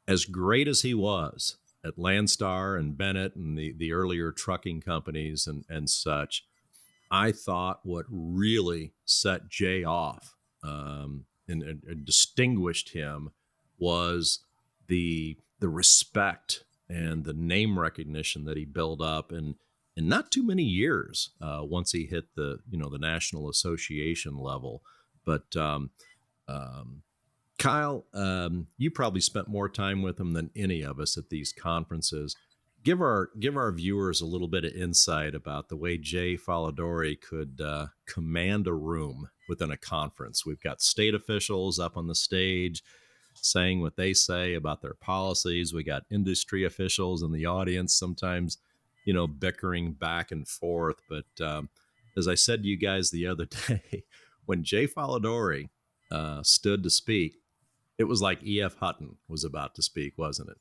[SPEAKER 1] as great as he was at Landstar and Bennett and the earlier trucking companies and such, I thought what really set Jay off and distinguished him was the respect and the name recognition that he built up in not too many years once he hit the national association level. But Kyle, you probably spent more time with him than any of us at these conferences. Give our viewers a little bit of insight about the way Jay Folladori could command a room within a conference. We've got state officials up on the stage saying what they say about their policies. We got industry officials in the audience, sometimes, bickering back and forth. But as I said to you guys the other day, when Jay Folladori stood to speak, it was like E.F. Hutton was about to speak, wasn't it?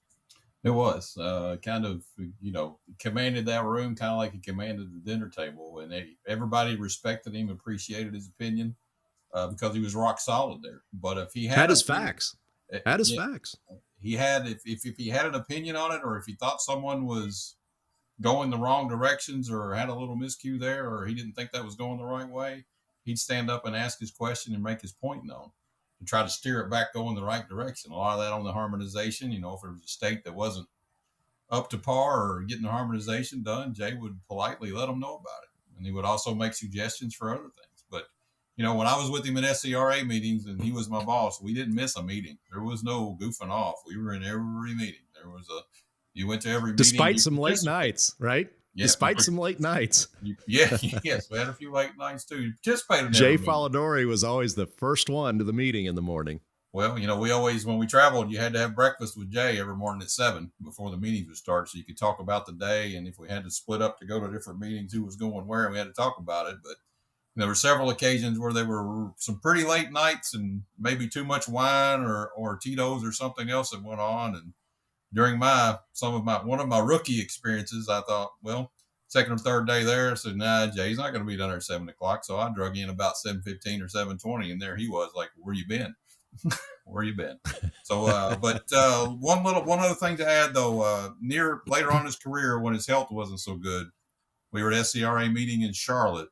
[SPEAKER 4] It was kind of, commanded that room kind of like he commanded the dinner table. And everybody respected him, appreciated his opinion because he was rock solid there. But if he
[SPEAKER 1] had his facts,
[SPEAKER 4] he had, if he had an opinion on it, or if he thought someone was going the wrong directions or had a little miscue there, or he didn't think that was going the right way, he'd stand up and ask his question and make his point known and try to steer it back going the right direction. A lot of that on the harmonization, if it was a state that wasn't up to par or getting the harmonization done, Jay would politely let them know about it. And he would also make suggestions for other things. But when I was with him in SCRA meetings and he was my boss, we didn't miss a meeting. There was no goofing off. We were in every meeting. You went to every meeting.
[SPEAKER 1] Despite some late nights, right?
[SPEAKER 4] Yeah,
[SPEAKER 1] Despite some late nights.
[SPEAKER 4] Yes, we had a few late nights too. You participated in
[SPEAKER 1] Jay Folladori was always the first one to the meeting in the morning.
[SPEAKER 4] Well, we always, when we traveled, you had to have breakfast with Jay every morning at 7 before the meetings would start, so you could talk about the day. And if we had to split up to go to different meetings, who was going where, and we had to talk about it. But there were several occasions where there were some pretty late nights and maybe too much wine or Tito's or something else that went on. And during one of my rookie experiences, I thought, well, second or third day there, I said, nah, Jay's not going to be done there at 7 o'clock. So I drug in about 7:15 or 7:20, and there he was, like, where you been? Where you been? So, one other thing to add though, later on in his career, when his health wasn't so good, we were at SCRA meeting in Charlotte,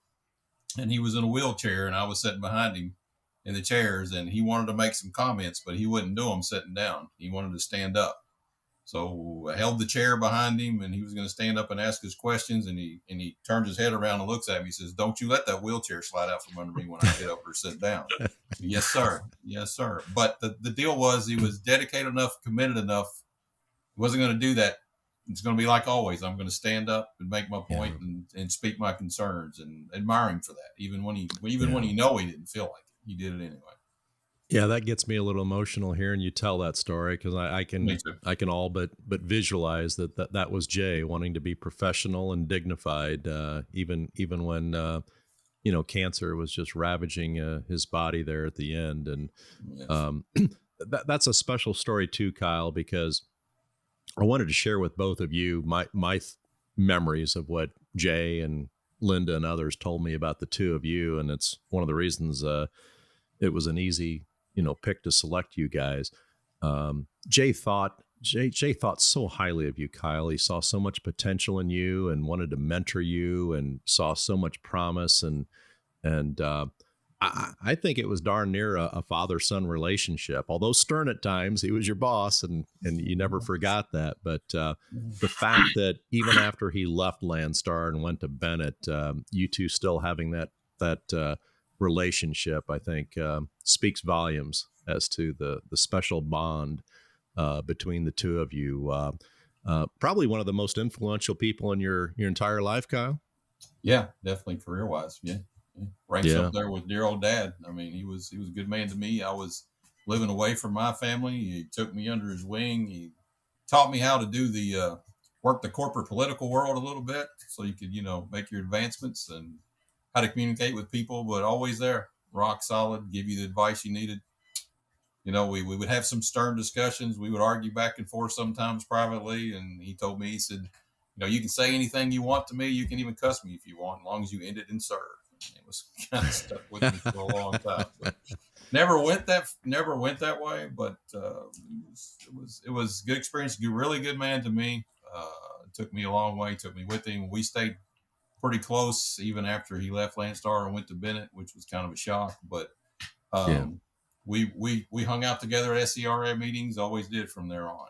[SPEAKER 4] and he was in a wheelchair, and I was sitting behind him in the chairs, and he wanted to make some comments, but he wouldn't do them sitting down. He wanted to stand up. So I held the chair behind him, and he was going to stand up and ask his questions. And he turns his head around and looks at me. He says, "Don't you let that wheelchair slide out from under me when I get up or sit down." Yes, sir. Yes, sir. But the deal was, he was dedicated enough, committed enough. He wasn't going to do that. It's going to be like always. I'm going to stand up and make my point and speak my concerns, and admire him for that. Even when he didn't feel like it, he did it anyway.
[SPEAKER 1] Yeah, that gets me a little emotional hearing you tell that story, because I can all but visualize that was Jay wanting to be professional and dignified, even when cancer was just ravaging his body there at the end. And that's a special story too, Kyle, because I wanted to share with both of you my memories of what Jay and Linda and others told me about the two of you, and it's one of the reasons it was an easy pick to select you guys. Jay thought so highly of you, Kyle. He saw so much potential in you and wanted to mentor you, and saw so much promise. And I think it was darn near a father-son relationship. Although stern at times, he was your boss, and you never forgot that. But the fact that even after he left Landstar and went to Bennett, you two still having that relationship, I think speaks volumes as to the special bond between the two of you. Probably one of the most influential people in your entire life, Kyle.
[SPEAKER 4] Yeah, definitely career wise. Yeah. Ranks up there with dear old Dad. I mean, he was a good man to me. I was living away from my family. He took me under his wing. He taught me how to do work the corporate political world a little bit, so you could make your advancements, and how to communicate with people, but always there, rock solid, give you the advice you needed. We would have some stern discussions. We would argue back and forth sometimes privately. And he told me, he said, you can say anything you want to me. You can even cuss me if you want, as long as you end it in "sir." It was kind of stuck with me for a long time. But never went that way, but it was good experience. Really good man to me. Took me a long way. Took me with him. We stayed pretty close even after he left Landstar and went to Bennett, which was kind of a shock. But we hung out together at SCRA meetings. Always did from there on.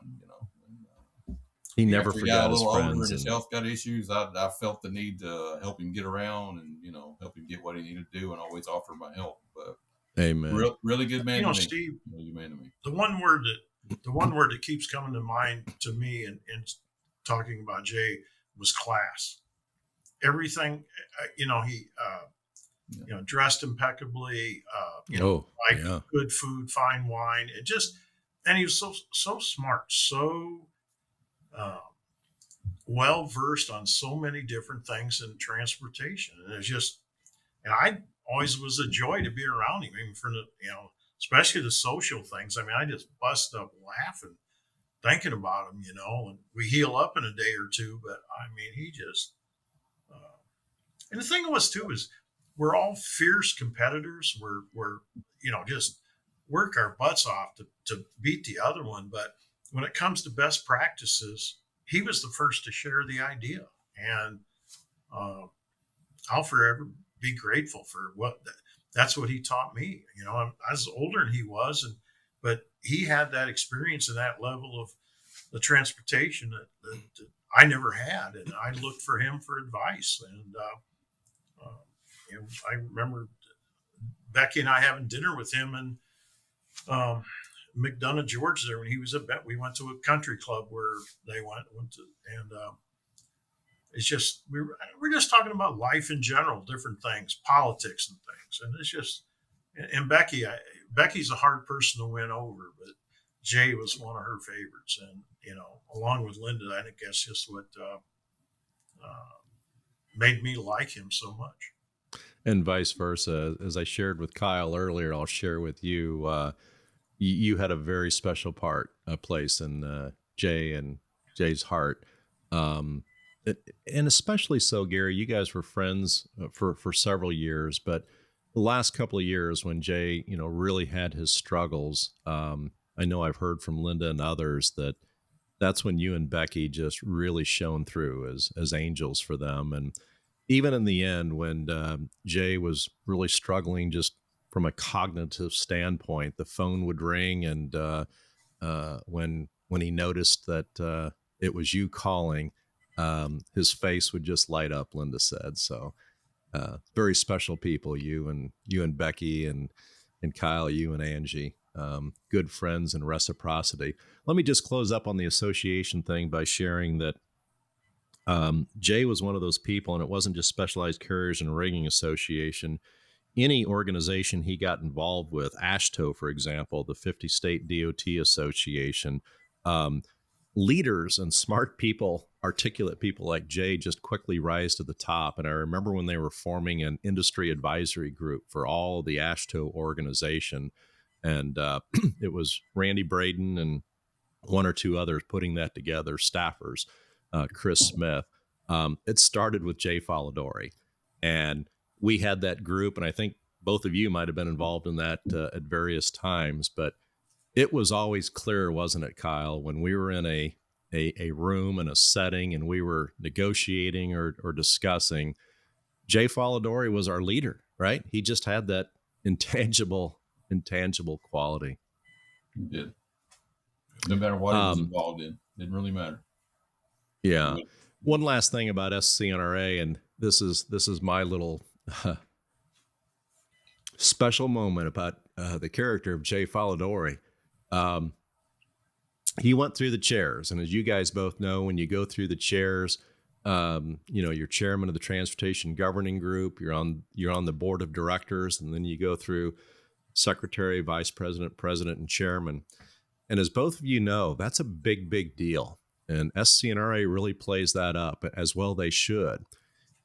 [SPEAKER 1] He never forgot his friends.
[SPEAKER 4] Older and his health got issues. I felt the need to help him get around and help him get what he needed to do, and always offered my help. But
[SPEAKER 1] amen.
[SPEAKER 4] Really good man to me.
[SPEAKER 3] Steve,
[SPEAKER 4] really good man to me.
[SPEAKER 3] The one word that keeps coming to mind to me in talking about Jay was class. Everything, he dressed impeccably, good food, fine wine, and he was so smart, so well versed on so many different things in transportation. And I always was a joy to be around him, even for especially the social things. I mean, I just bust up laughing thinking about him, and we heal up in a day or two. But I mean, he just, and the thing was too, is we're all fierce competitors. We're just work our butts off to beat the other one. But when it comes to best practices, he was the first to share the idea. And I'll forever be grateful for that's what he taught me. I was older than he was, but he had that experience and that level of the transportation that I never had. And I looked for him for advice. And I remember Becky and I having dinner with him and McDonough, Georgia, there when he was at Bet. We went to a country club where they went to, and it's just we're just talking about life in general, different things, politics and things, and it's just and Becky's a hard person to win over, but Jay was one of her favorites, and along with Linda, I think that's just what made me like him so much.
[SPEAKER 1] And vice versa. As I shared with Kyle earlier, I'll share with you. You had a very special place in Jay and Jay's heart. And especially so, Gary, you guys were friends for several years, but the last couple of years when Jay, really had his struggles, I know I've heard from Linda and others that's when you and Becky just really shone through as angels for them. And even in the end, when Jay was really struggling just from a cognitive standpoint, the phone would ring, and when he noticed that it was you calling, his face would just light up, Linda said. So very special people, you and Becky and Kyle, you and Angie, good friends and reciprocity. Let me just close up on the association thing by sharing that Jay was one of those people, and it wasn't just Specialized Carriers and Rigging Association. Any organization he got involved with, AASHTO, for example, the 50 State DOT Association, leaders and smart people, articulate people like Jay just quickly rise to the top. And I remember when they were forming an industry advisory group for all the AASHTO organization, and it was Randy Braden and one or two others putting that together, staffers, Chris Smith. It started with Jay Folladori, and we had that group, and I think both of you might have been involved in that at various times, but it was always clear, wasn't it, Kyle, when we were in a room and a setting and we were negotiating or discussing, Jay Folladori was our leader, right? He just had that intangible quality.
[SPEAKER 4] He did. No matter what he was involved in, didn't really matter.
[SPEAKER 1] Yeah. One last thing about SCNRA, and this is my little special moment about the character of Jay Folladori. He went through the chairs, and as you guys both know, when you go through the chairs, you're chairman of the Transportation Governing Group, you're on the board of directors, and then you go through secretary, vice president, president, and chairman. And as both of you know, that's a big deal. And SCNRA really plays that up, as well they should.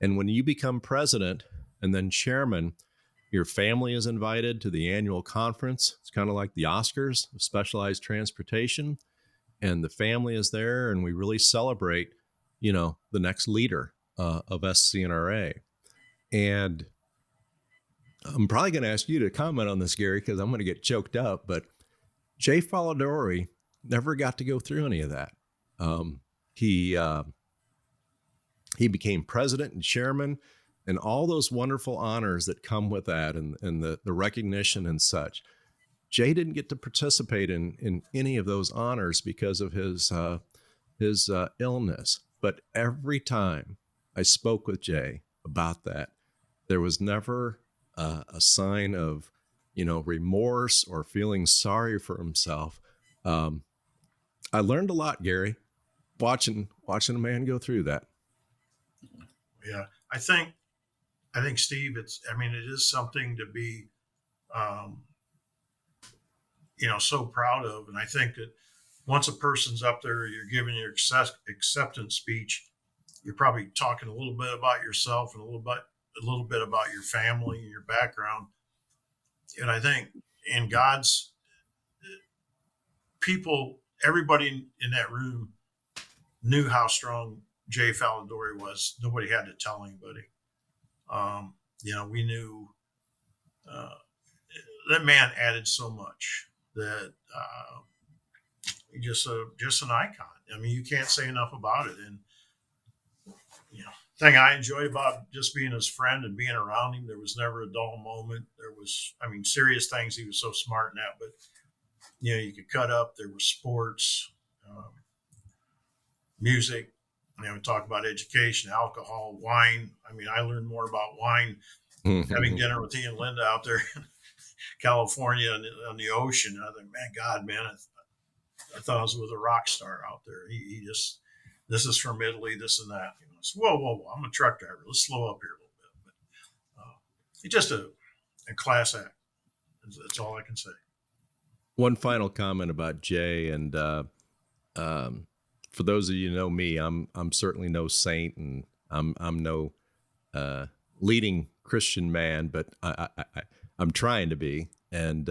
[SPEAKER 1] And when you become president and then chairman, your family is invited to the annual conference. It's kind of like the Oscars of specialized transportation. And the family is there, and we really celebrate, the next leader of SCNRA. And I'm probably going to ask you to comment on this, Gary, because I'm going to get choked up. But Jay Folladori never got to go through any of that. He became president and chairman, and all those wonderful honors that come with that, and the recognition and such. Jay didn't get to participate in any of those honors because of his illness. But every time I spoke with Jay about that, there was never a sign of, remorse or feeling sorry for himself. I learned a lot, Gary, watching a man go through that.
[SPEAKER 3] Yeah, I think Steve, it is something to be, so proud of. And I think that once a person's up there, you're giving your acceptance speech, you're probably talking a little bit about yourself and a little bit about your family and your background. And I think in God's people, everybody in that room knew how strong Jay Folladori was. Nobody had to tell anybody. We knew that man added so much that just an icon. I mean, you can't say enough about it. And thing I enjoyed about just being his friend and being around him, there was never a dull moment. There was, serious things. He was so smart in that, but you could cut up. There was sports, music. We talk about education, alcohol, wine. I learned more about wine having dinner with he and Linda out there California on the ocean. I think, man, God, man, I thought I was with a rock star out there. He just, this is from Italy, this and that. So, whoa, I'm a truck driver. Let's slow up here a little bit. But he's just a class act. That's all I can say.
[SPEAKER 1] One final comment about Jay, and for those of you who know me, I'm certainly no saint, and I'm no leading Christian man, but I'm trying to be. And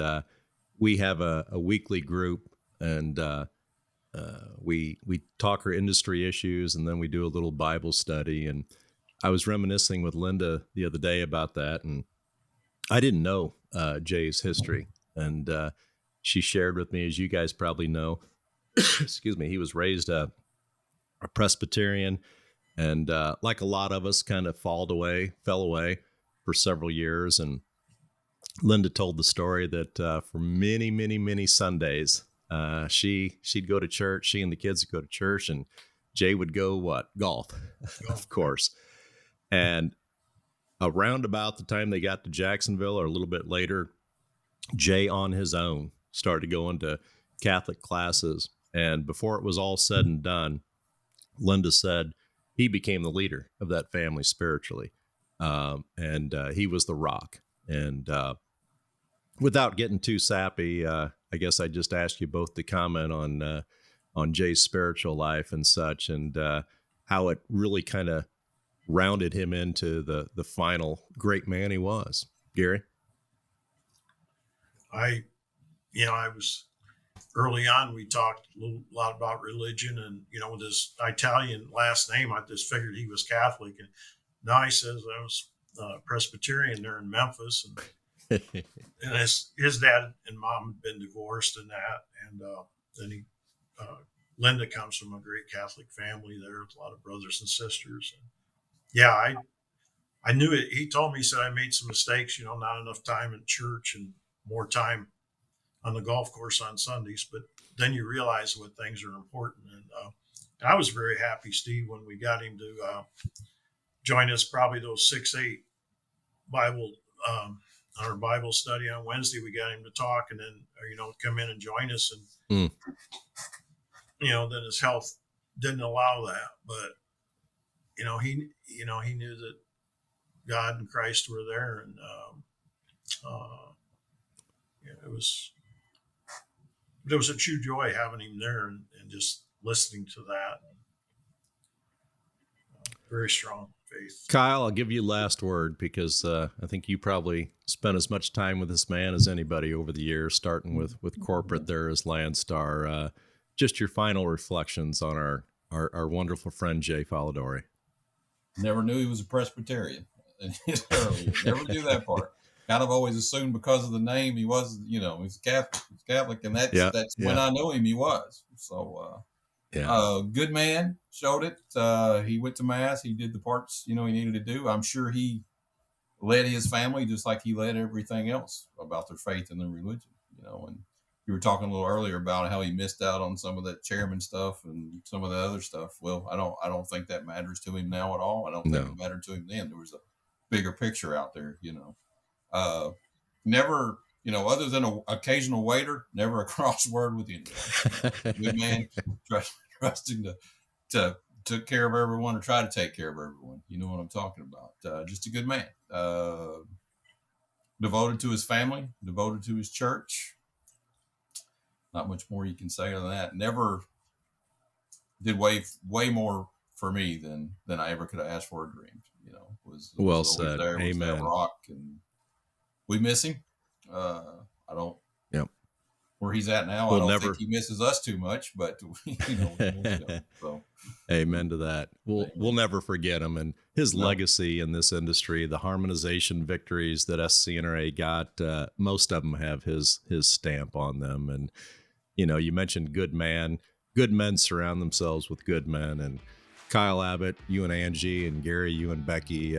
[SPEAKER 1] we have a weekly group, and we talk our industry issues, and then we do a little Bible study. And I was reminiscing with Linda the other day about that, and I didn't know Jay's history, and she shared with me, as you guys probably know, excuse me, he was raised a Presbyterian, and like a lot of us, kind of fell away for several years. And Linda told the story that for many, many, many Sundays, she'd go to church. She and the kids would go to church, and Jay would go golf, of course. And around about the time they got to Jacksonville, or a little bit later, Jay on his own started going to Catholic classes. And before it was all said and done, Linda said he became the leader of that family spiritually. And he was the rock. And without getting too sappy, I guess I just asked you both to comment on Jay's spiritual life and such, and how it really kind of rounded him into the final great man he was. Geary?
[SPEAKER 3] I was early on, we talked a lot about religion, and, with his Italian last name, I just figured he was Catholic. And now he says I was Presbyterian there in Memphis. And, and his dad and mom had been divorced and that. And then Linda comes from a great Catholic family there with a lot of brothers and sisters. And yeah, I knew it. He told me, he said, I made some mistakes, not enough time in church and more time on the golf course on Sundays. But then you realize what things are important. And I was very happy, Steve, when we got him to join us, probably those 6-8 Bible, our Bible study on Wednesday. We got him to talk, and then, come in and join us. And, then his health didn't allow that. But, he knew that God and Christ were there. And, it was a true joy having him there and just listening to that. Very strong faith.
[SPEAKER 1] Kyle, I'll give you last word, because I think you probably spent as much time with this man as anybody over the years, starting with corporate there as Landstar. Just your final reflections on our wonderful friend Jay Folladori.
[SPEAKER 4] Never knew he was a Presbyterian. Never knew that part. Kind of always assumed because of the name he was, he's Catholic, and that's when I knew him, he was. So, good man, showed it. He went to mass. He did the parts, he needed to do. I'm sure he led his family just like he led everything else about their faith and their religion, and you were talking a little earlier about how he missed out on some of that chairman stuff and some of the other stuff. Well, I don't think that matters to him now at all. I don't think it mattered to him then. There was a bigger picture out there, never, other than an occasional waiter, never a crossword with anyone. Good man, trusting to took care of everyone, or try to take care of everyone. You know what I'm talking about. Just a good man, devoted to his family, devoted to his church. Not much more you can say than that. Never did way more for me than I ever could have asked for or dreamed. Was
[SPEAKER 1] well said.
[SPEAKER 4] There,
[SPEAKER 1] Amen.
[SPEAKER 4] Was that rock, and we miss him. I don't.
[SPEAKER 1] Yep.
[SPEAKER 4] Where he's at now, I don't think he misses us too much, but so.
[SPEAKER 1] Amen to that. We'll never forget him and his legacy in this industry. The harmonization victories that SCNRA got, most of them have his stamp on them. And you mentioned good man. Good men surround themselves with good men. And Kyle Abbott, you and Angie, and Geary, you and Becky,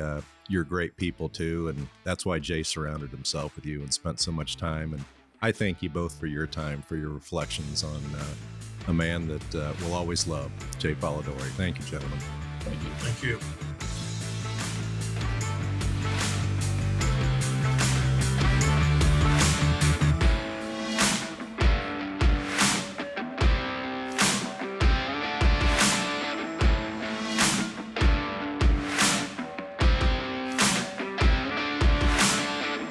[SPEAKER 1] you're great people too. And that's why Jay surrounded himself with you and spent so much time. And I thank you both for your time, for your reflections on a man that we'll always love, Jay Folladori. Thank you, gentlemen.
[SPEAKER 3] Thank you.